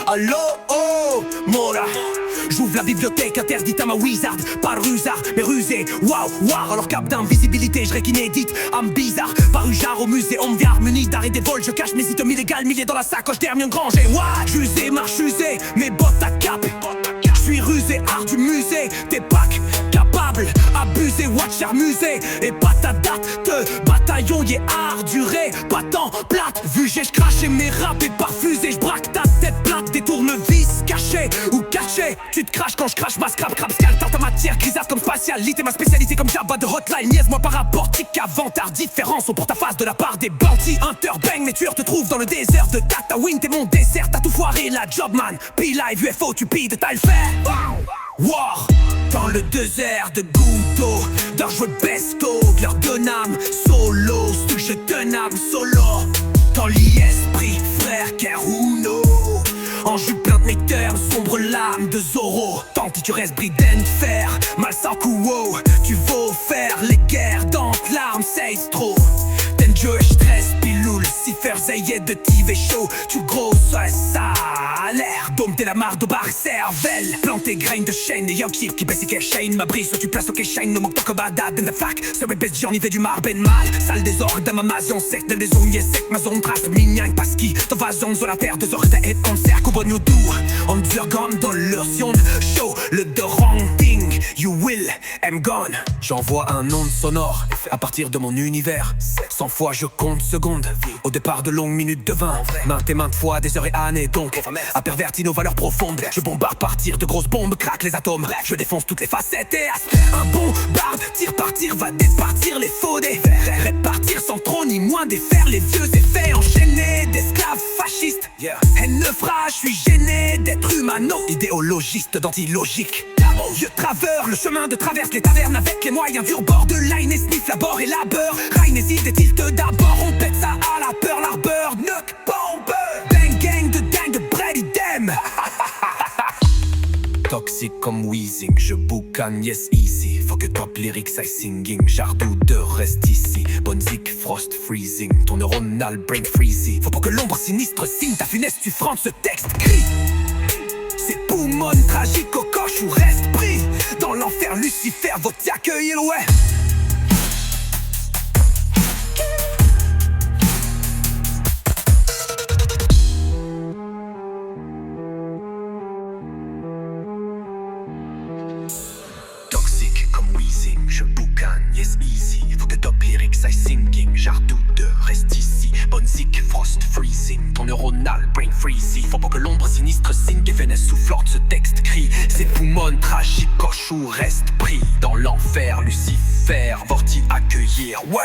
Allo, oh, Mora. J'ouvre la bibliothèque interdite à ma wizard. Par rusard, mais rusé, waouh, waouh. Alors cap d'invisibilité, je inédite, âme bizarre. Paru jar au musée, on me vient harmonie d'art et des vols. Je cache mes items illégales, milliers dans la sacoche d'Hermione Granger. What? J'usé, marche usée, mes bottes à cap. J'suis rusé, art du musée. T'es pack, capable, abusé, watch musée. Et pas ta date de bataillon, y est arduré. Pas tant plate, vu j'ai j'crache mes rap et parfusé. J'braque ta tête plate, des tournevis cachés ou cachés. Tu te craches quand je crache ma scrap, crap, scal, ta matière, grisâtre comme spatialité. Ma spécialité comme Jabba de hotline, niaise-moi par rapport, tic, avantard, différence au porte-à-face de la part des bandits. Hunter, bang, mes tueurs te trouvent dans le désert de Tatooine. T'es mon dessert, t'as tout foiré, la jobman. P-Live, UFO, tu pides, t'as le fait. War, dans le désert de Gouto, vendeur, je veux le besto, leur donne âme, solo, c'est que je donne âme, solo. Dans l'esprit, frère, Keruno. En jupe plein de nectar, sombre lame de Zoro. Tant que tu restes bridé de fer, mal sans coup, wow. Tu vas faire les guerres dans l'arme, c'est trop. Danger, stress, pilule, si faire zayet de TV show. Tu gros, ça a l'air. Dompter la marde au bar et cervelle. Planter graines de chaîne, des young qui baisse et chaîne. Ma brise, tu places au chaîne, no manque pas que badad in the fac. Ce bébé j'en y fait du marben mal. Sale désordre dans ma maison sec, de les ongles sec, ma zone trace, mignon, parce qui t'en vas sur la terre, deux heures et on cercle au bon you do. On dure comme dans leur sion, show le the wrong thing, you will, I'm gone. J'envoie un onde sonore à partir de mon univers. 100 fois je compte secondes, au départ de longues minutes de vin. Maintes et maintes fois, des heures et années donc, à pervertir nos valeurs profondes. Je bombarde partir de grosses bombes, craque les atomes. Je défonce toutes les facettes et aspects. Un bombarde, tire partir, va départir les faux des répartir sans trop ni moins défaire les vieux effets enchaînés d'esclaves fascistes. Haine naufrage, je suis gêné d'être humano, idéologiste d'anti-logique. Vieux travers, le chemin de traverse les tavernes avec les moyens durs. Bord de line et sniff, la bord et la beurre. Ryan hésite et tilte d'abord, on pète ça à la peur, l'arbeur, knock, bombe. Bang gang de dingue de Brady Dem. Toxique comme Weezing, je boucane, yes easy. Faut que top lyrics I singing, Jardou de reste ici. Bonne zik, frost freezing, ton neuronal brain freezy. Faut pas que l'ombre sinistre signe ta funeste, tu frantes ce texte crie. C'est poumon tragique au coche ou reste pris dans l'enfer Lucifer, va t'y accueillir, ouais. Toxique comme Weezing, je boucane, yes easy. Faut que top lyrics I singing, Jardou de reste ici. Bonne zik, frost freezing, ton neuronal brain freezy. Faut pas que l'ombre sinistre signe des vénès soufflantes ce texte crie. C'est poumon tragique, coche ou reste pris dans l'enfer Lucifer, va t'y accueillir, ouais.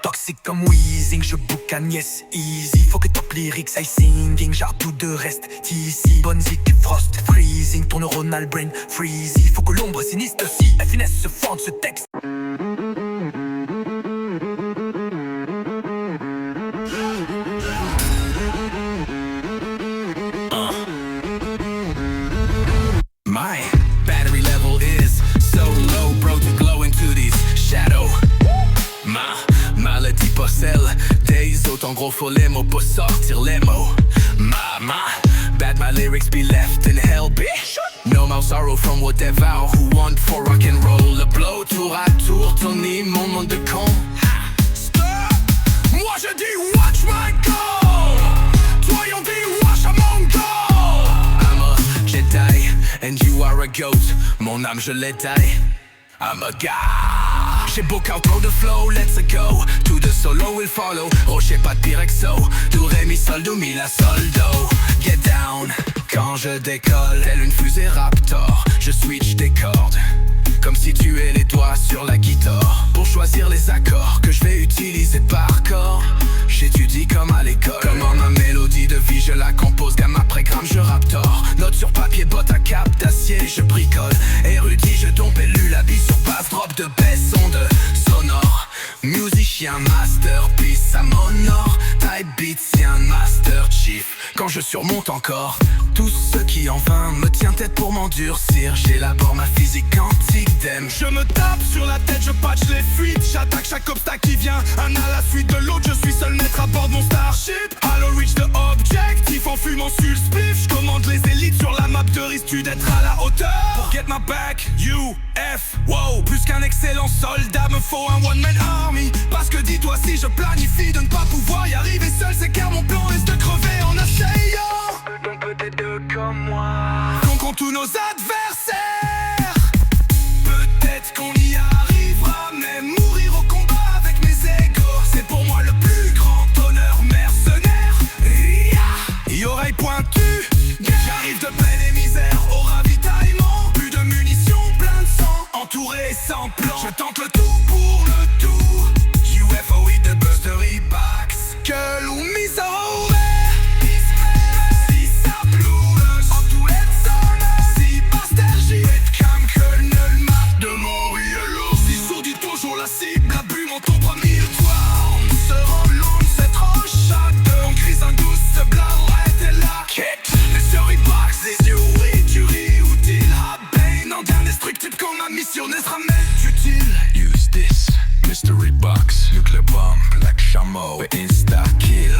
Toxique comme Weezing, je boucane, yes easy. Faut que top lyrics I singing, Jardou de reste ici. Bonne zik, frost freezing, ton neuronal brain freezy. Faut que l'ombre sinistre si la finesse se fende ce texte. My battery level is so low, bro, to glow into these shadow. Ma maladie possède des autres, gros faut les mots pour sortir les mots. Bad my lyrics be left in hell, bitch. No more sorrow from whatever who want for rock and roll. Le blow tour à tour, Tony, mon monde de con. Stop. Moi je dis watch my goal. Toi on dit watch mon goal. I'm a Jedi and you are a goat. Mon âme je l'ai taille. I'm a god. J'ai beau outro the flow, let's go. To the solo will follow. Rocher pas de Pirexo. Do ré mi sol do mi la sol do. Get down. Quand je décolle, telle une fusée Raptor, je switch des cordes. Comme si tu es les doigts sur la guitare. Pour choisir les accords que je vais utiliser par corps. J'étudie comme à l'école. Comment ma mélodie de vie je la compose. Gamme après gramme je raptor. Note sur papier, botte à cap d'acier, je bricole. Érudit, je tombe élu la bille sur basse. Drop de baisse, onde sonore. Musicien, masterpiece, ça m'honore. Type beatsien, master chief. Quand je surmonte encore, tout ce qui en vain me tient tête pour m'endurcir. J'élabore ma physique quantique d'M. Je me tape sur la tête, je patch les fuites. J'attaque chaque obstacle qui vient, un à la suite de l'autre. Je suis seul maître à bord de mon Starship. Halo reach the objectif en fumant sur le spliff. Je commande les élites sur la map de risque d'être à la hauteur. Pour get my back, UF, wow. Plus qu'un excellent soldat, me faut un one man army. Parce que dis-toi si je planifie de ne pas pouvoir y arriver seul, c'est car mon plan est de crever en essayant. Donc peut-être deux comme moi. Contre tous nos adversaires. Peut-être qu'on y arrivera, mais mourir au combat avec mes égos, c'est pour moi le plus grand. X, nuclear bomb, black chameau, insta kill.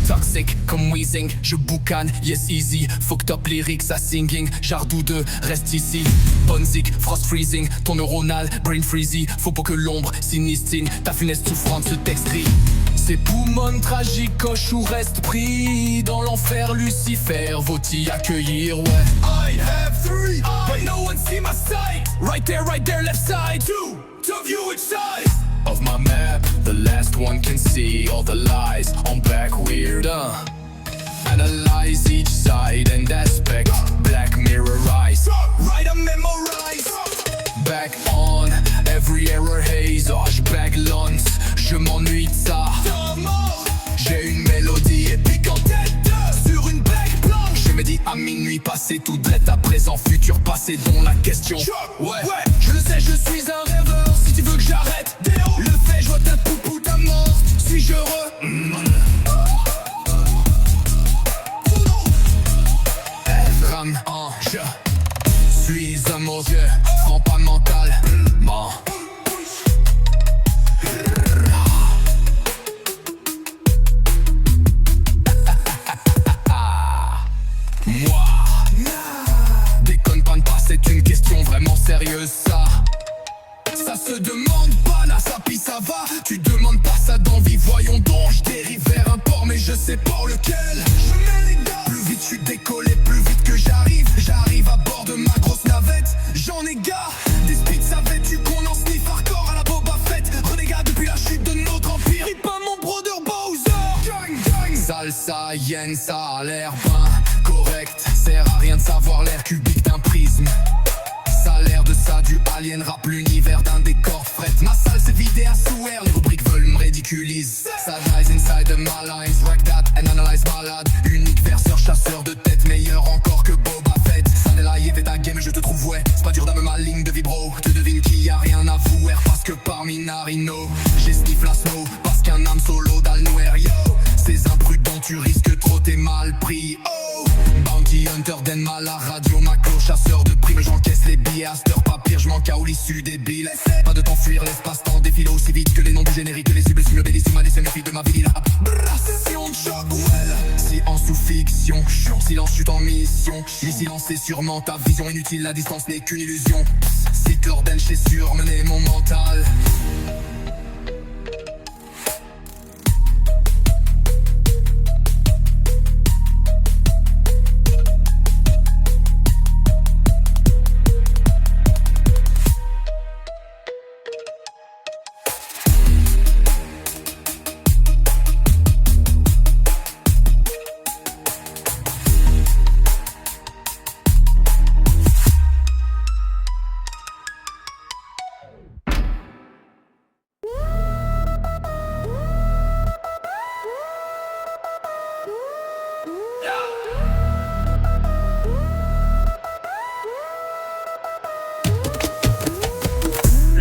Toxic comme Weezing, je boucane, yes easy. Fucked up lyrics à singing, Jardou 2, reste ici. Bonzik, frost freezing, ton neuronal, brain freezy. Faut pas que l'ombre sinistine, ta funeste souffrante se textrie. Ces poumons tragiques, coche ou reste pris dans l'enfer. Lucifer, vaut t'y accueillir, ouais. I have three, but no one see my sight. Right there, left side. Two of you each side. Of my map, the last one can see all the lies. I'm back weird, analyze each side and aspect. Black mirror eyes, Right, I memorize. back on every error haze. Oh, je bag lance, je m'ennuie de ça. J'ai une mélodie épique en tête Sur une blague blanche. Je me dis à minuit passé, tout drette à présent, futur passé, dont la question. Ouais, je le sais, je suis un rêveur. Si tu veux que j'arrête, le fait, je vois ta poupou, ta mort. Suis-je heureux? Ram, je suis amoureux, prends pas mental, man. Moi, déconne pas, c'est une question vraiment sérieuse, ça. Ça se demande pas, là ça pis ça va. Tu demandes pas ça d'envie, voyons donc. Je dérive vers un port mais je sais pas lequel. Je mets les gars. Plus vite je suis décollé, plus vite que j'arrive. J'arrive à bord de ma grosse navette. J'en ai gars, des speeds savais-tu qu'on en sniffe hardcore à la Boba Fett. Renégat depuis la chute de notre empire. Et pas mon brother Bowser. Gang, gang. Salsa, yen, ça a l'air ben correct. Sert à rien de savoir l'air cubique d'un prisme. Ça a l'air de ça, du alien rap, l'univers d'un décor fret. Ma salle s'est vidée à souhait, les rubriques veulent me ridiculiser. Ça dies inside my lines, wreck that and analyze malade. Unique verseur, chasseur de tête, meilleur encore que Boba Fett. Ça n'est là, y était ta game, je te trouve ouais. C'est pas dur d'amener ma ligne de vibro. Te devine qu'il y a rien à vouer, parce que parmi Narino, j'ai sniff la snow, parce qu'un âme solo dans le noir, yo. Ces imprudents, tu risques trop, t'es mal pris, oh. Bounty Hunter, Denma, la radio, Mako, chasseur de primes, j'encaisse les billets, Aster, papier, je manque à l'issue des billes. Pas de temps fuir, l'espace-temps défile aussi vite que les noms du générique, les cibles, le bellissima, les scènes de ma vie, Session de choc, well. Silence ou fiction, silence chute en mission. Les silences c'est sûrement ta vision inutile, la distance n'est qu'une illusion. Si t'ordonnes, j'ai surmené mon mental.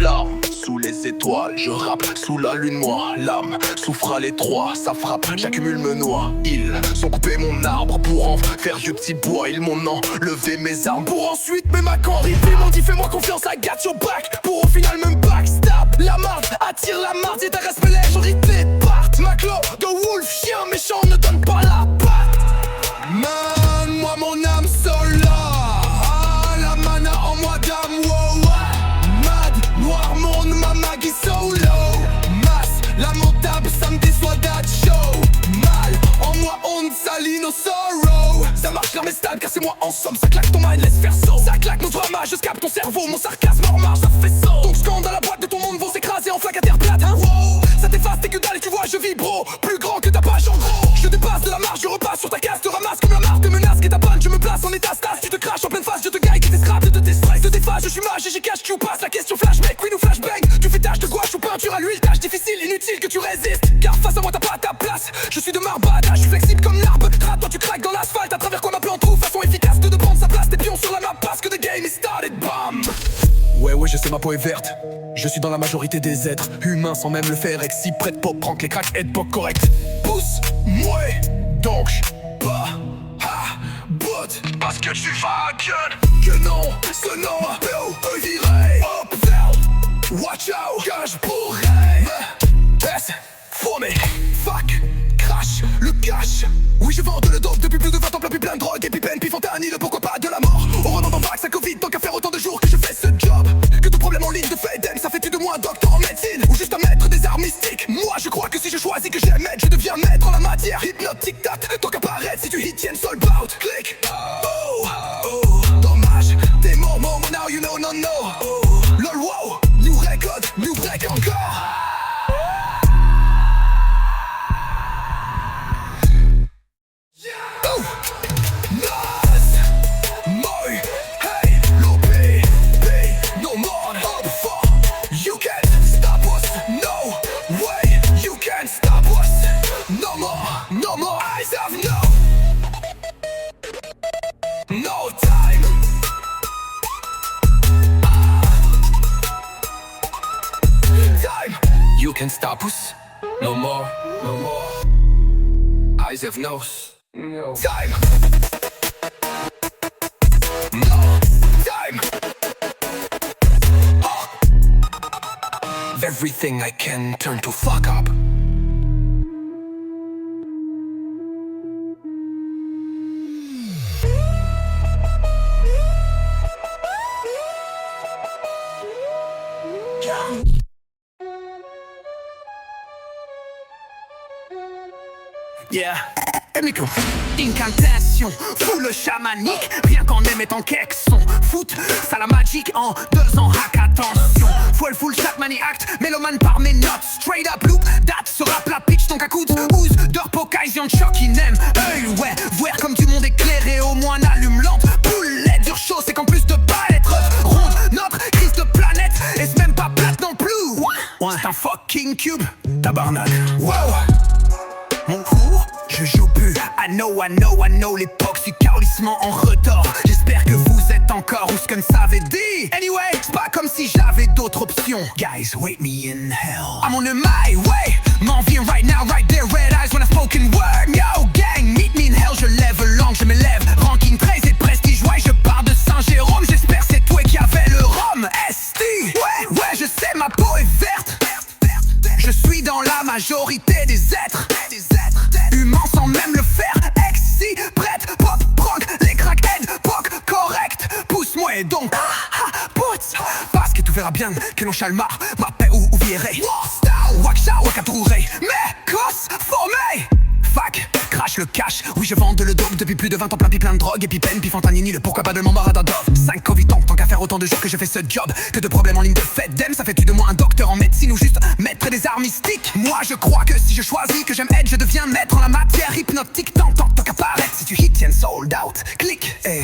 Larmes sous les étoiles, je rappe sous la lune, moi. L'âme souffre à l'étroit, ça frappe, j'accumule me noie. Ils sont coupés mon arbre pour en faire vieux petit bois. Ils m'ont enlevé mes armes pour ensuite mes macan. Ils m'ont dit fais-moi confiance, I got your back. Pour au final me backstab. La marde attire la marde, et ta respect les majorités partent. Maclo de wolf, chien méchant ne donne pas la patte. Man, moi mon âme seule là. Ah, la mana en moi d'âme, wow. Mad, noir monde, ma magie solo. Masse, lamentable, ça me déçoit that show. Mal, en moi on ne salit nos sorrows. Ça marche comme mes stades, car c'est moi en somme. Ça claque ton mind, laisse faire saut. Ça claque notre drama, je capte ton cerveau. Mon sarcasme hors marche, ça fait saut. Donc scande à la boîte de ton monde, vont s'écraser en flaque à terre. je vibro, plus grand que ta page en gros. Je dépasse de la marge, je repasse sur ta casse, te ramasse comme la marque de menace qui ta panne. Je me place en état stas, tu te craches en pleine face, je te gagne, qui tes scraps, de tes stress, de tes phases. Je suis mage et j'ai cache, tu passes la question flashback, queen ou flashbang. Tu fais tâche de gouache ou peinture à l'huile, tâche difficile, inutile que tu résistes. Car face à moi t'as pas ta place, je suis de Marbada, je suis flexible comme l'arbre. Rate, toi tu craques dans l'asphalte, à travers quoi ma plante trouve façon efficace de prendre sa place. Tes pions sur la map parce que the game is started, bam. Ouais, je sais, ma peau est verte. Je suis dans la majorité des êtres humains sans même le faire. Exi, prête pop, prank, les cracks, headpop correct. Pousse, moi, donc pas but. Parce que tu fucking que non, ce nom peut virer. Up there, watch out, que je pourrais laisse former. Fuck, crash, le cash. Oui, je vends le dope depuis plus de 20 ans, plus plein de drogue. Et puis peine, puis fentanyl, pourquoi pas de la mort. On remonte en vague, ça Covid, tant qu'à faire autant de jours que je fais ce job. Que ton problème en ligne de fait, ça fait-tu de moi un docteur en médecine ou juste un maître des arts mystiques. Moi je crois que si je choisis que j'aime être, je deviens maître en la matière. Hypnotique date, tant qu'à paraître, si tu hit tiens sold out. Click, oh, dommage, t'es mort, now you know, no, lol, wow, new record, new break encore. No time. Time. You can stop us, no more. Eyes have no Time. No time. Everything I can turn to fuck up. Yeah, Emiko. Incantation, full chamanique, rien qu'en émettant quelques sons. Foot, ça la magique en 2 ans, hack attention. Full Chatmani act, mélomane par mes notes. Straight up loop, date se rap la pitch, ton cacoute. Ouse, d'orp, occasion de choc, il n'aime. Œil, ouais, voir comme du monde éclairé, au moins n'allume lampe. Poulet, dur chaud, c'est qu'en plus de palette ronde, notre crise de planète. Et c'est même pas plate non plus. Ouais, c'est un fucking cube, tabarnak. Wow. Mon cours, je joue plus. I know, l'époque du carlissement en retard. J'espère que vous êtes encore où ce que ne savait dit. Anyway, c'est pas comme si j'avais d'autres options. Guys, wait me in hell. I'm on my way. M'envie right now, right there, red eyes when I spoken word. Yo, gang, meet me in hell, je lève langue, je m'élève. Ranking 13 et de prestige, ouais, je pars de Saint-Jérôme. J'espère c'est toi qui avais le rhum. ST, ouais, je sais, ma peau est verte. Je suis dans la majorité des êtres. Humain sans même le faire. Exi, prête, pop, prank, les crackheads, poc, correct. Pousse-moi et donc, putz. Parce que tout verra bien que l'on chalmar, ma paix ou viré. Waksha, wakatouré, mais cos, formé. Fac, crash le cash. Oui, je vends le dope depuis plus de 20 ans, plein de drogue. Et puis peine, puis fantanini, le pourquoi pas de mon maradadov. 5 Covid ans, tant qu'à faire autant de jours que je fais ce job. Que de problèmes en ligne de fait, dem, ça fait-tu de moi un docteur en médecine ou juste maître des arts mystiques. Moi je crois que si je choisis que j'aime être, je deviens maître en la matière. Hypnotique, tant qu'à paraître. Si tu hit, tiens sold out. Click, et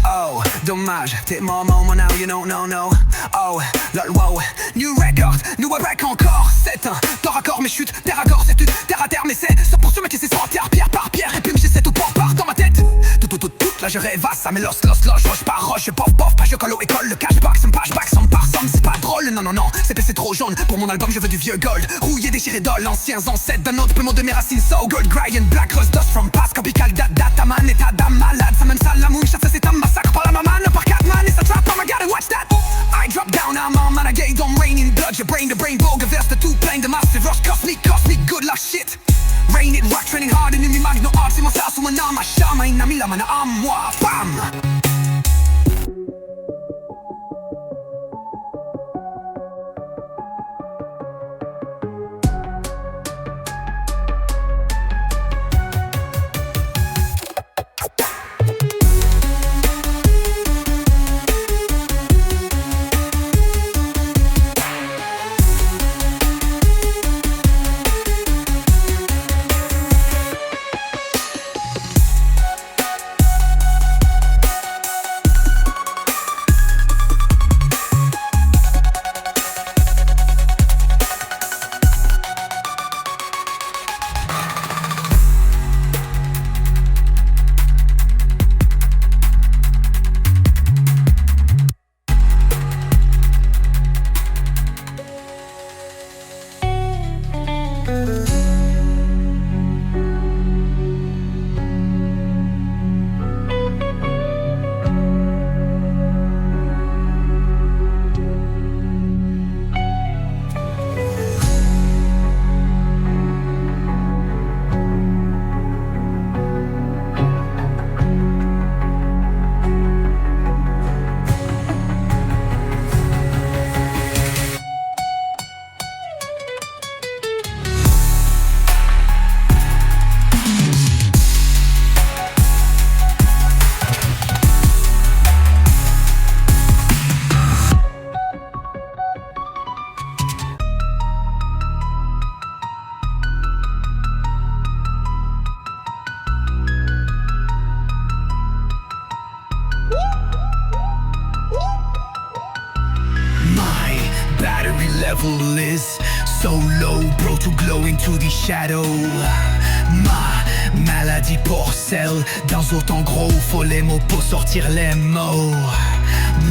oh, dommage, t'es mort, now you know, no. Oh, lol, wow, new record, new break encore. C'est un tort accord, mes chutes, terre à corps, c'est une terre à terre, mais c'est ça pour se mettre c'est sans terre, pierre par pierre. Et puis j'essaie tout pour part dans ma tête. Tout, là je rêvasse, ça met lost, roche par roche. Je pof, pas je colle au école, le cashback, some pashback, some par some. C'est pas drôle, non, c'est trop jaune. Pour mon album, je veux du vieux gold. Rouillé, déchiré d'ol, anciens ancêtres d'un autre peuple de mes racines. So gold, grind, black, rust, dust from past. Copycat, data man, état d'âme malade. Ça même ça, la mouille, ça c'est un massacre par la maman. Par 4 man, et ça trap, oh my god, watch that. I drop down, I'm on man, I gate, don't rain in blood. Your brain, the brain, bogue, verse, the two plane, the massive rush, cosmic, good luck shit. Rain it, rock, training hard, and in me mag, no art, c'est mon star, sous mon âme, ma charme, une amie, la mana, à moi, bam. solo, bro, to glow into the shadow. Ma maladie porcelle, dans autant gros, faut les mots pour sortir les mots.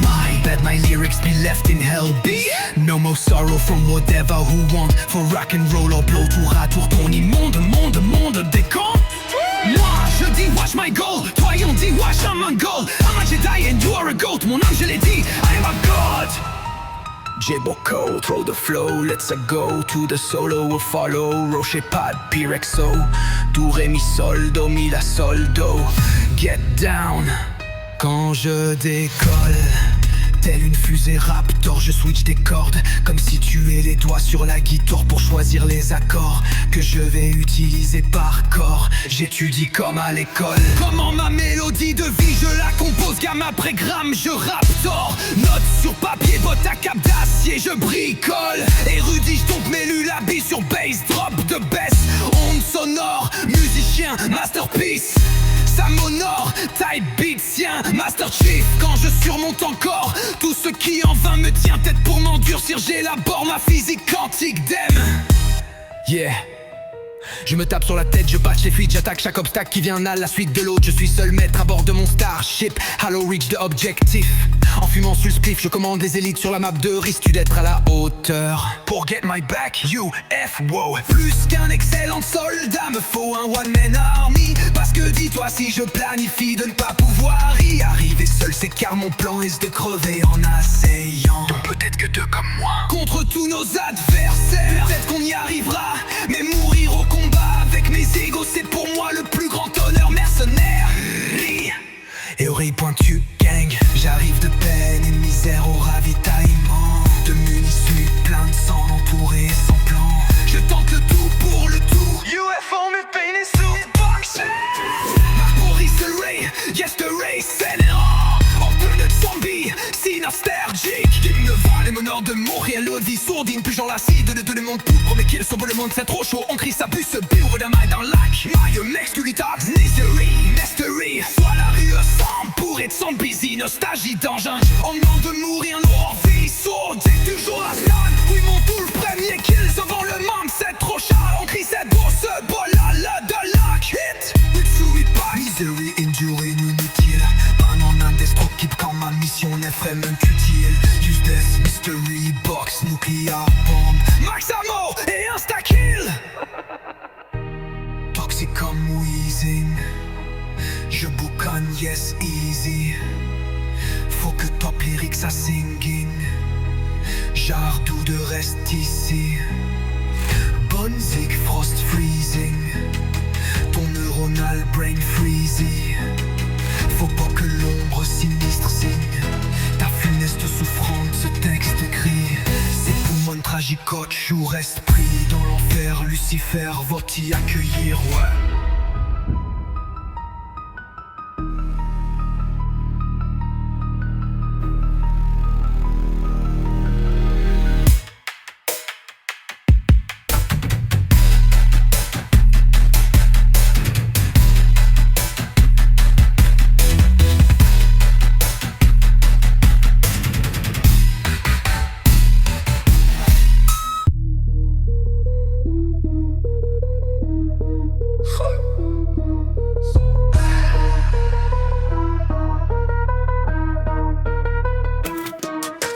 My bad, my lyrics be left in hell, be no more sorrow from whatever who want for rock and roll or blow tour à tour ton immonde monde décompte. Moi je dis watch my goal, toi on dit watch I'm a goal. I'm a Jedi and you are a goat, mon âme je l'ai dit, I'm a god. J-Boko, throw the flow, let's go to the solo, we'll follow. Rocher, pad, P-Rexo, do, ré, mi, sol, do, mi, la, sol, do. Get down. Quand je décolle, telle une fusée Raptor, je switch des cordes comme si tu es les doigts sur la guitare pour choisir les accords que je vais utiliser par corps. J'étudie comme à l'école. Comment ma mélodie de vie, je la compose gamme après gramme, je raptor. Note sur papier, botte à cap d'acier, je bricole. Érudit, je tombe mes lullabies sur bass, drop de baisse, onde sonore, musicien, masterpiece. Ça m'honore, type beat, sien, Master Chief. Quand je surmonte encore tout ce qui en vain me tient tête pour m'endurcir, j'élabore ma physique quantique d'M. Yeah. Je me tape sur la tête, je batch les fuites, j'attaque chaque obstacle qui vient à la suite de l'autre. Je suis seul maître à bord de mon starship, Halo reach the objectif. En fumant sur le spliff, je commande des élites sur la map de risque d'être à la hauteur. Pour get my back, you F, wow. Plus qu'un excellent soldat, me faut un one-man army. Parce que dis-toi si je planifie de ne pas pouvoir y arriver seul, c'est car mon plan est de crever en essayant. Donc peut-être que deux comme moi. Contre tous nos adversaires, peut-être qu'on y arrivera, mais mourir au combat avec mes égos, c'est pour moi le plus grand honneur mercenaire. Et oreilles pointues, gang, j'arrive de peine et de misère au ravitaillement. De munitions plein de sang, entouré sans plan. Je tente le tout pour le tout. UFO me pain et sous box. Maurice the Ray, yes the race and Alternate zombie, synesthetic. Il me va les meneurs de mourir, l'eau de vie sourdine. Puis j'en l'acide de donner mon poudre. Mais qu'il sauve le monde, c'est trop chaud. On crie sa bus, be over the mind dans le lac. My next to guitar, misery, mystery. Soit la rue semble pour être sans busy, nostalgie d'engin. On demande de mourir, noir, vie sourde. J'ai toujours la flamme. Oui, mon tout le premier kill, sauvant le manque, c'est trop cher. On crie cette bourse, bolala de lac. Hit, Mitsui pas. Misery, injury, inutile. Banane indestructible quand ma mission n'est vraiment utile. Use this mystery box, nuclear bomb. Max ammo et insta-kill. Toxic comme wheezing. Je boucanne, yes, easy. Faut que top lyrics ça singing. Jardou de reste ici. Bonne zig, frost freezing. Ton neuronal brain freezy. Faut pas que l'ombre sinistre signe ta funeste souffrante, ce texte écrit. C'est poumons tragicote, jour reste pris dans l'enfer. Lucifer va t'y accueillir, ouais.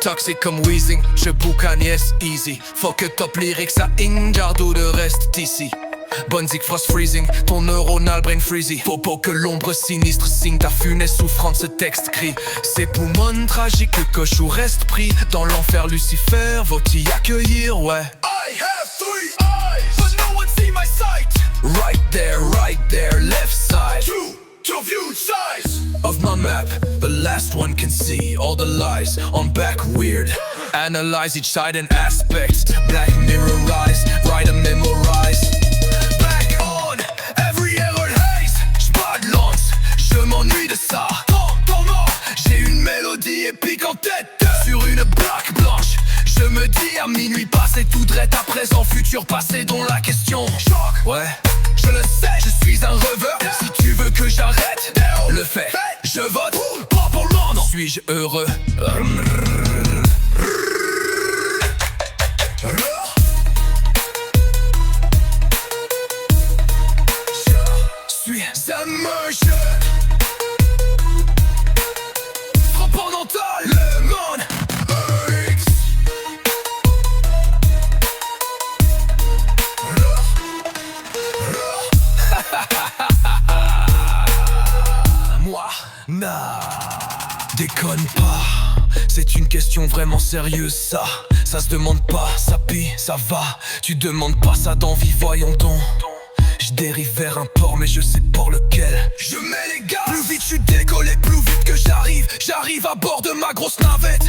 Toxic comme wheezing, je boucane, yes, easy. Faut que top lyrics ça injardo de reste ici. Bonne zig, frost freezing, ton neuronal brain freezy. Faut pas que l'ombre sinistre signe ta funeste souffrance, ce texte crie. Ces poumons tragiques, le cochon reste pris dans l'enfer. Lucifer va t'y accueillir, ouais. I have 3 eyes, but no one see my sight. Right there, left side. To view size Of my map, the last one can see all the lies. On back weird, analyze each side and aspect. Black mirror eyes, write and memorize. Back on, every error haze. J'pas de lance, je m'ennuie de ça. Temps mort, j'ai une mélodie épique en tête. Sur une plaque blanche, je me dis à minuit passé, tout drette à présent, futur passé, dont la question choc. Ouais, je le sais, je suis un rêveur. Si tu veux que j'arrête, le fait, je vote pas pour le monde. Suis-je heureux? Nah, déconne pas, c'est une question vraiment sérieuse ça. Ça se demande pas, ça pue, ça va. Tu demandes pas ça d'envie, voyons donc. Je dérive vers un port mais je sais pas lequel. Je mets les gars. Plus vite je suis décollé, plus vite que j'arrive. J'arrive à bord de ma grosse navette.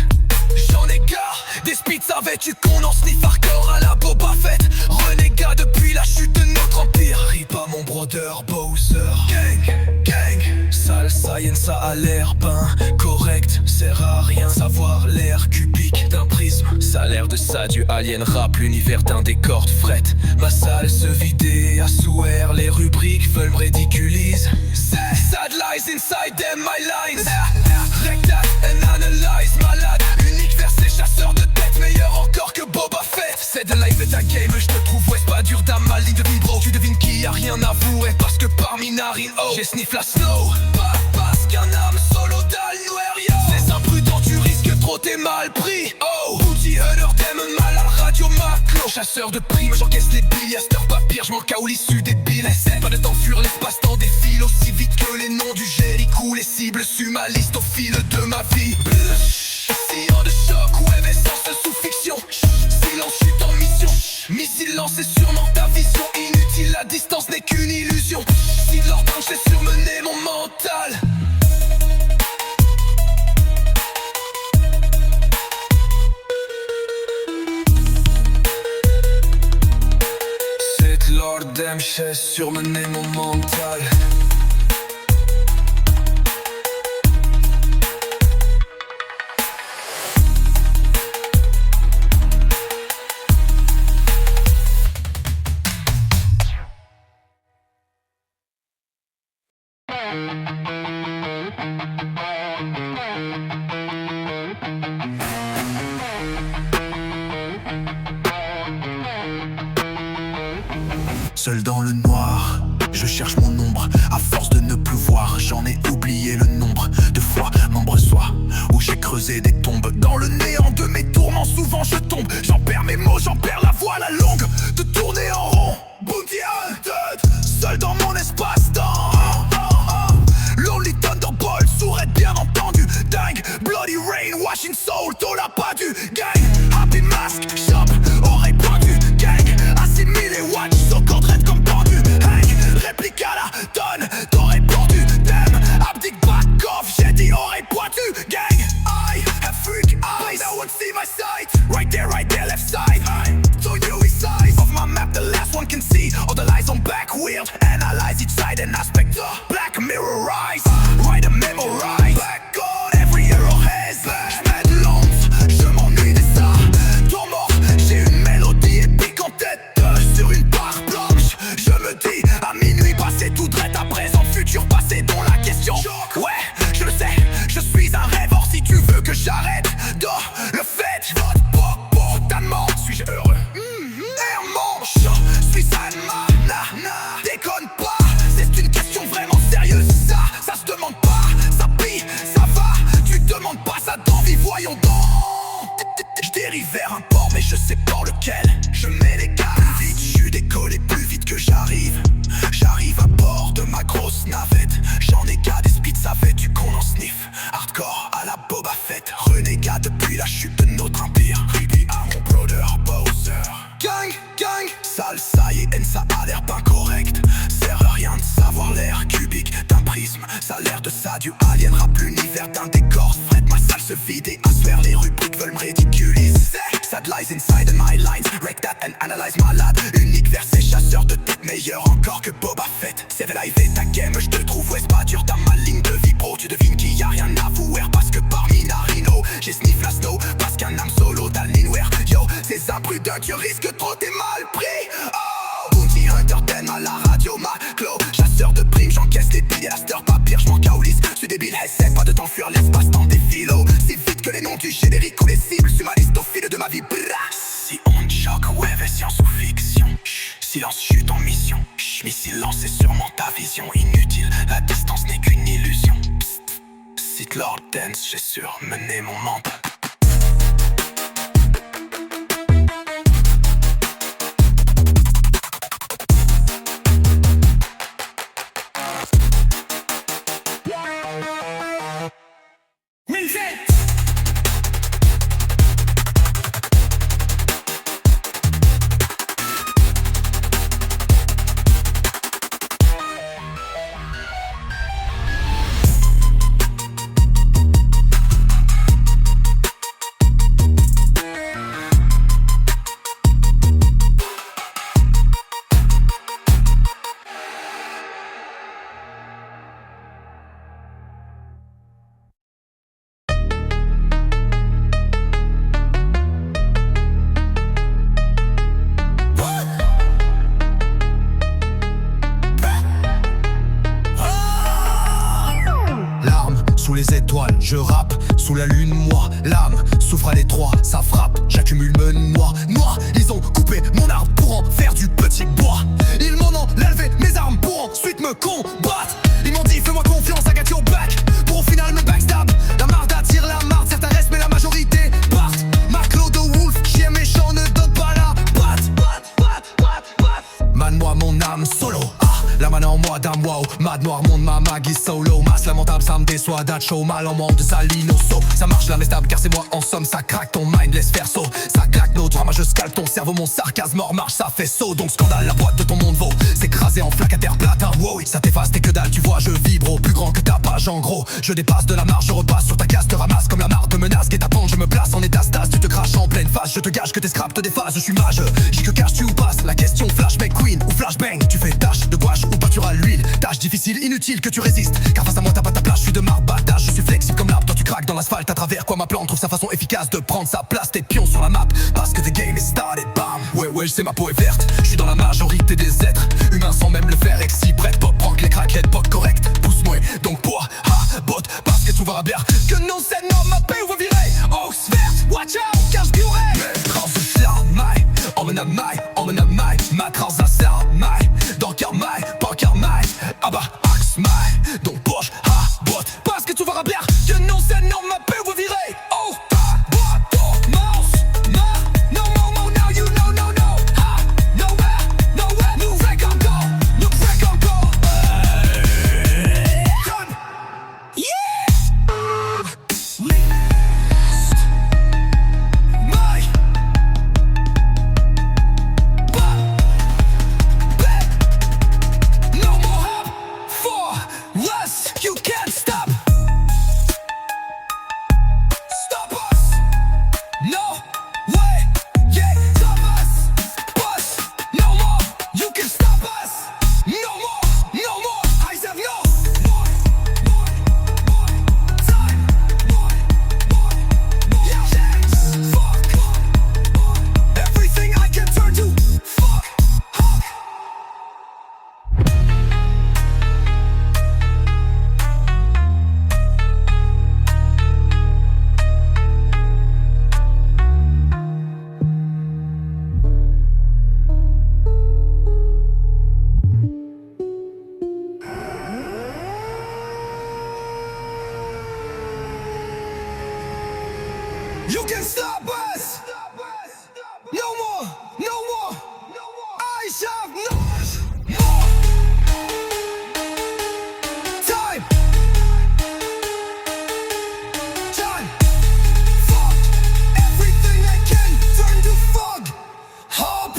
J'en ai gare, des speeds savais-tu qu'on en sniff hardcore à la Boba Fett. Renégat depuis la chute de notre empire. Ris pas mon brother Bowser. Gang, gang. Sale science, ça a l'air ben correct. Sert à rien savoir l'air cubique d'un prisme. Ça a l'air de ça du alien rap, l'univers d'un décor de fret. Ma salle se vidait à souhait, les rubriques veulent me ridiculiser. Sad lies inside them, my lines. Rec that and analyze, malade. Unique verset, chasseur de tête, meilleur encore que Boba Fett. C'est de life et ta game, je te trouve, ouais, c'est pas dur d'âme, ma ligne de vie, bro. Tu devines qui a rien à vouer, parce que parmi narines, oh, j'ai sniff la snow. Pas parce qu'un âme solo d'Alnuer, yo. C'est imprudent, tu risques trop, t'es mal pris, oh. Booty hunter, t'aimes mal à la radio maclo. Chasseur de primes, j'encaisse les billets, steur pas pire, j'm'en cao l'issue des billes. Essaie pas de t'enfuir, l'espace-temps défile aussi vite que les noms du gélico. Les cibles sur ma liste au fil de ma vie. Sillon de choc, ouais mais sans sous-fiction. Silence, je suis en mission. Missile lancé sûrement ta vision. Inutile, la distance n'est qu'une illusion. Si de leur branche j'ai surmené mon mental. C'est Lord Dem, j'ai surmené mon mental. Seul dans le noir, je cherche mon ombre. À force de ne plus voir, j'en ai oublié le nombre de fois, nombre soit où j'ai creusé des tombes. Dans le néant de mes tourments, souvent je tombe. J'en perds mes mots, j'en perds la voix, la longue de tourner en rond. Bounty hunted, seul dans mon espace-temps. Lonely Thunderbolt, sourette bien entendu. Dingue, Bloody Rain, Washing Soul, t'en l'as pas du gang. Happy Mask, Shop, oreille pointue. Gang, assimilé, watch, socordrette comme pendu. Hank, réplique à la tonne, t'aurais pendu. Damn, abdique back off, j'ai dit oreille pointue. Gang, I have freak eyes, no one see my sight. Right there, left side. I'm so new size of my map, the last one can see. All the lies on back weird, analyze each side and aspect. Black mirror eyes, write a memorize. Back on every hero has. J'mets de l'ombre, je m'ennuie des ça. Tourments, j'ai une mélodie épique en tête. Sur une barre blanche, je me dis à minuit passé tout droit à présent, futur passé dont la question. Ouais, je le sais, je suis un rêveur. Si tu veux que j'arrête de le fait, totalement, suis-je heureux? Errement, je suis Sanma, déconne pas, c'est une question vraiment sérieuse. Ça se demande pas, ça pille, ça va. Tu demandes pas ça d'envie, voyons donc. Je dérive vers un port mais je sais pas lequel. Je mets les gars plus vite, je suis décollé plus vite que j'arrive. J'arrive à bord de ma grosse navette. J'en ai gars des speeds, savais-tu qu'on en sniff hardcore à la Boba Fett. Renégat depuis la chute de notre empire. Creepy à mon brother Bowser. Gang, gang, sale ça y est, ça a l'air pas correct. Sert à rien de savoir l'air cubique d'un prisme. Ça a l'air de ça du alien rap, l'univers d'un décor. Fred, ma salle se vide et à sphère, les rubriques veulent me ridiculiser. Sad lies inside my lines, wreck that and analyze malade. Unique verset, chasseur de tête, meilleur encore que Boba Fett. C'est de live et ta game, je te trouve, ouais, c'est pas dur, t'as ma ligne de vie, bro. Tu devines qu'il y a rien à vouer, parce que parmi Narino, j'ai sniff la snow, parce qu'un âme solo d'Alninware. Yo, ces imprudents, tu risques trop, t'es mal pris. Oh, Bounty Hunter, t'aimes à la radio, ma clo. Chasseur de primes, j'encaisse les billets, la steur pas pire, j'm'en caolisse. Suis débile, essaie pas de t'enfuir, l'espace-temps des philos. Si vite que les noms du générique ou les cibles, sur ma liste au fil de ma vie. Si on choque, ouais, science ou fiction. Silence, chute en mission. Missile lancé sûrement ta vision. Inutile, la distance n'est qu'une illusion. Cite Lord Dance, j'ai surmené mon mental. Je rappe sous la lune, moi, l'âme souffre à l'étroit, ça frappe, j'accumule me noie. Ils ont coupé mon arbre pour en faire du petit bois. Ils m'en ont enlevé mes armes pour ensuite me combattre. Ils m'ont dit fais-moi confiance, I got your back, pour au final me backstab. La marde attire la marde, certains restent mais la majorité partent. Marc-Claude Wolf, chien méchant ne donne pas la patte. Man-moi mon âme solo, la manne en moi d'un wow. Mad noir monde ma magie solo. Masse lamentable ça me déçoit d'Acho. Mal en monde de Salinoso. Ça marche l'inestable car c'est moi en somme. Ça craque ton mind laisse faire saut. Ça claque nos dramas je scalpe ton cerveau. Mon sarcasme hors marche ça fait saut. Donc scandale la boîte de ton monde vaut s'écraser en flaque à terre plate hein. Wow, ça t'efface t'es que dalle tu vois je vibre plus grand que ta page en gros. Je dépasse de la marge je repasse sur ta classe. Te ramasse comme la marre de menace. Guet-apens je me place en état-stase. Tu te craches en pleine face. Je te gage que tes scraps te déphasent. Je suis mage, j'ai que cache tu ou passes. La question flash McQueen ou flashbang. Tu fais tâche de gouache ou pâture à l'huile. Tâche difficile, inutile que tu résistes. Car face à moi t'as pas ta place, je suis de marbre battage. Je suis flexible comme l'arbre, toi tu craques dans l'asphalte. À travers quoi ma plante trouve sa façon efficace de prendre sa place. Tes pions sur la map, parce que the game is started, bam. Ouais je sais ma peau est verte, je suis dans la majorité des êtres humains sans même le faire exi. Prête pop, prank les craquettes, pop correct. Pousse-moi donc poids, bot, parce que tout va bien. Que non c'est non ma paix ou va virer. Oh svert, watch out, car je gueulerai. Transversal, emmenamai, ma transversal, dans karmaï, pas karmaï, axe maï, donc poche, bot, parce que tout va bien. Que non c'est non ma paix ou va virer. Oh, mouse, no more, now you know, no, nowhere, nous break encore, you can't stop us. No way, yeah, stop us. Bus, no more, you can stop us. No more, eyes have no more time. Yeah, fuck everything I can turn to. Fuck. You can stop us. No more. I shall no more time. Fuck everything I can turn to fog. Hop.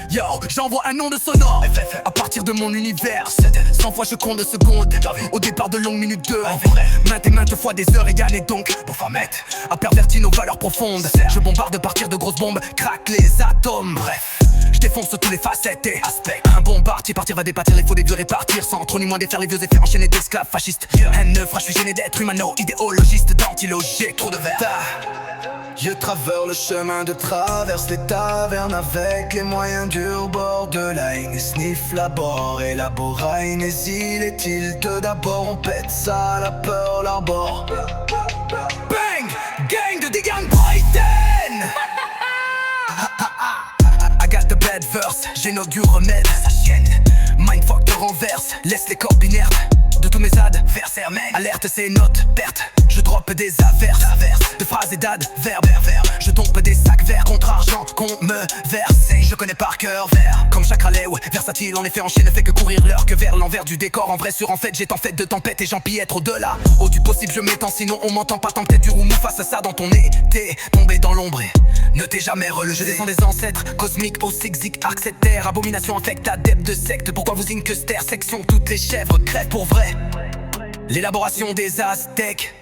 Yo, j'envoie un nom de sonore à partir de mon univers. 100 fois je compte de secondes au départ de longues minutes de maintes et maintes fois des heures égales et donc pour mettre à pervertir nos valeurs profondes. Je bombarde partir de grosses bombes, craque les atomes. Bref, je défonce tous les facettes et aspects. Un bombardier partir va départir les faux des vieux répartir sans trop ni moins défaire les vieux effets enchaînés d'esclaves fascistes. Haine je suis gêné d'être humano, idéologiste d'antilogique. Trop de verre. Je traverse le chemin de traverse les tavernes avec les moyens du bord de la haine. Sniff la bord et la boraine. Et les tiltes d'abord, on pète ça, la peur l'arbore. Bang! Gang de dégâts Brighton. I got the bad verse, j'inaugure remède. Sa chienne, mindfuck te renverse, laisse les corps binaires. De tous mes adversaires, mais alerte c'est notes perte. Je drop des averses de phrases et d'adverbes. Je tombe des sacs verts contre argent qu'on me verse. Je connais par cœur vers comme chaque râlet ou versatile. En effet en chien ne fait que courir l'heure que vers l'envers du décor. En vrai sur en fait j'ai en fait de tempête et j'empiètre au-delà. Au du possible je m'étends sinon on m'entend pas tant que t'es dur ou mou face à ça dans ton nez. T'es tombé dans l'ombre et ne t'es jamais relevé. Je descends des ancêtres cosmiques au zig arc cette terre. Abomination infecte adepte de secte. Pourquoi vous inquester section toutes les chèvres crèvent pour vrai. L'élaboration des aztèques.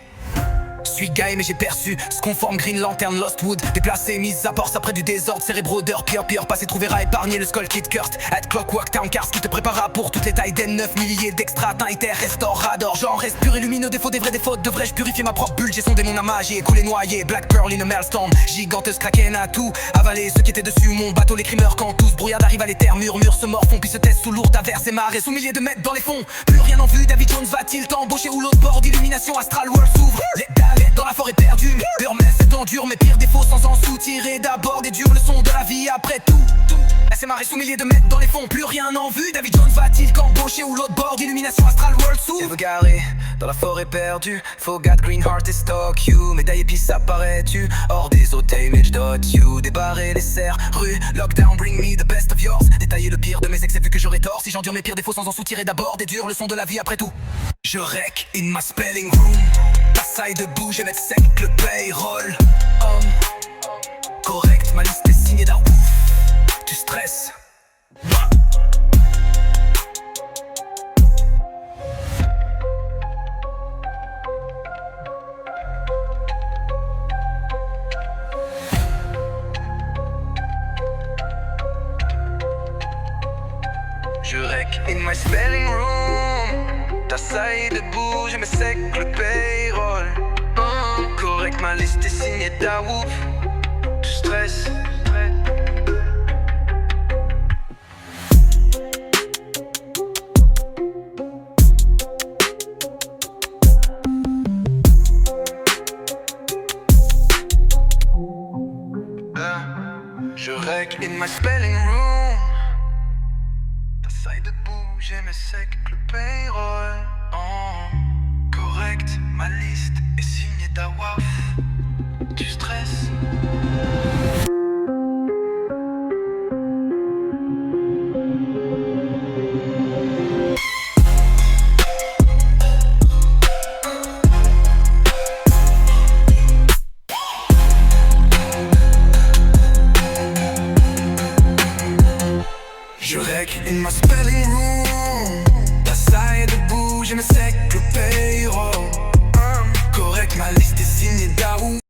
Suis gay mais j'ai perçu ce qu'on forme Green Lantern, Lost Wood. Déplacé, mise à porte après du désordre cérébraux d'heure. Pire, passé trouvera épargné le skull kit Kurt. At Clockwork Town Cars qui te préparera pour toutes les tailles des 9 milliers d'extra inter restaurador. J'en reste pur et lumineux, défaut des vrais défauts. Devrais-je purifier ma propre bulle? J'ai sondé mon âme, j'ai coulé noyé. Black Pearl in a maelstrom, giganteuse kraken à tout avaler. Ceux qui étaient dessus mon bateau, les crimeurs quand tous brouillard arrive à les terres. Murmures se morfont puis se taisent sous lourdes averses et marées. Sous milliers de mètres dans les fonds, plus rien en vue. David Jones va-t-il t'embaucher ou l'autre bord d'illumination Astral World s'ouvre? Les dalles dans la forêt perdue. Burmès c'est dur, mes pires défauts sans en soutirer d'abord des dures leçons de la vie après tout. Laissez marrer sous milliers de mètres dans les fonds, plus rien en vue. David Jones va-t-il qu'embaucher ou l'autre bord d'illumination Astral World s'ouvre? Eve garé dans la forêt perdue, Forgot Green Heart et Stock You. Médaille et puis apparaît-tu hors des hôtels Image dot you. Débarrer les serres, rue, lockdown, bring me the best of yours. Détailler le pire de mes excès vu que j'aurais tort. Si j'endure mes pires défauts sans en soutirer d'abord des dures leçons de la vie après tout. Je rec in my spelling room. Taille debout, je vais mettre sec le payroll. Correct, ma liste est signée d'un ouf. Tu stresses. Je rec in my spelling room. Taille debout, je me sec le payroll. Correct, ma liste est signée d'Aouf. Tu stresses. Je rec in my spelling room. Taille debout, je me sec le payroll. Correct, ma liste est signée d'Awaf. Tu stresses. Je rec in my spelling room. Taille debout, je me sec le payroll. Correct, ma liste est signée d'Aouf.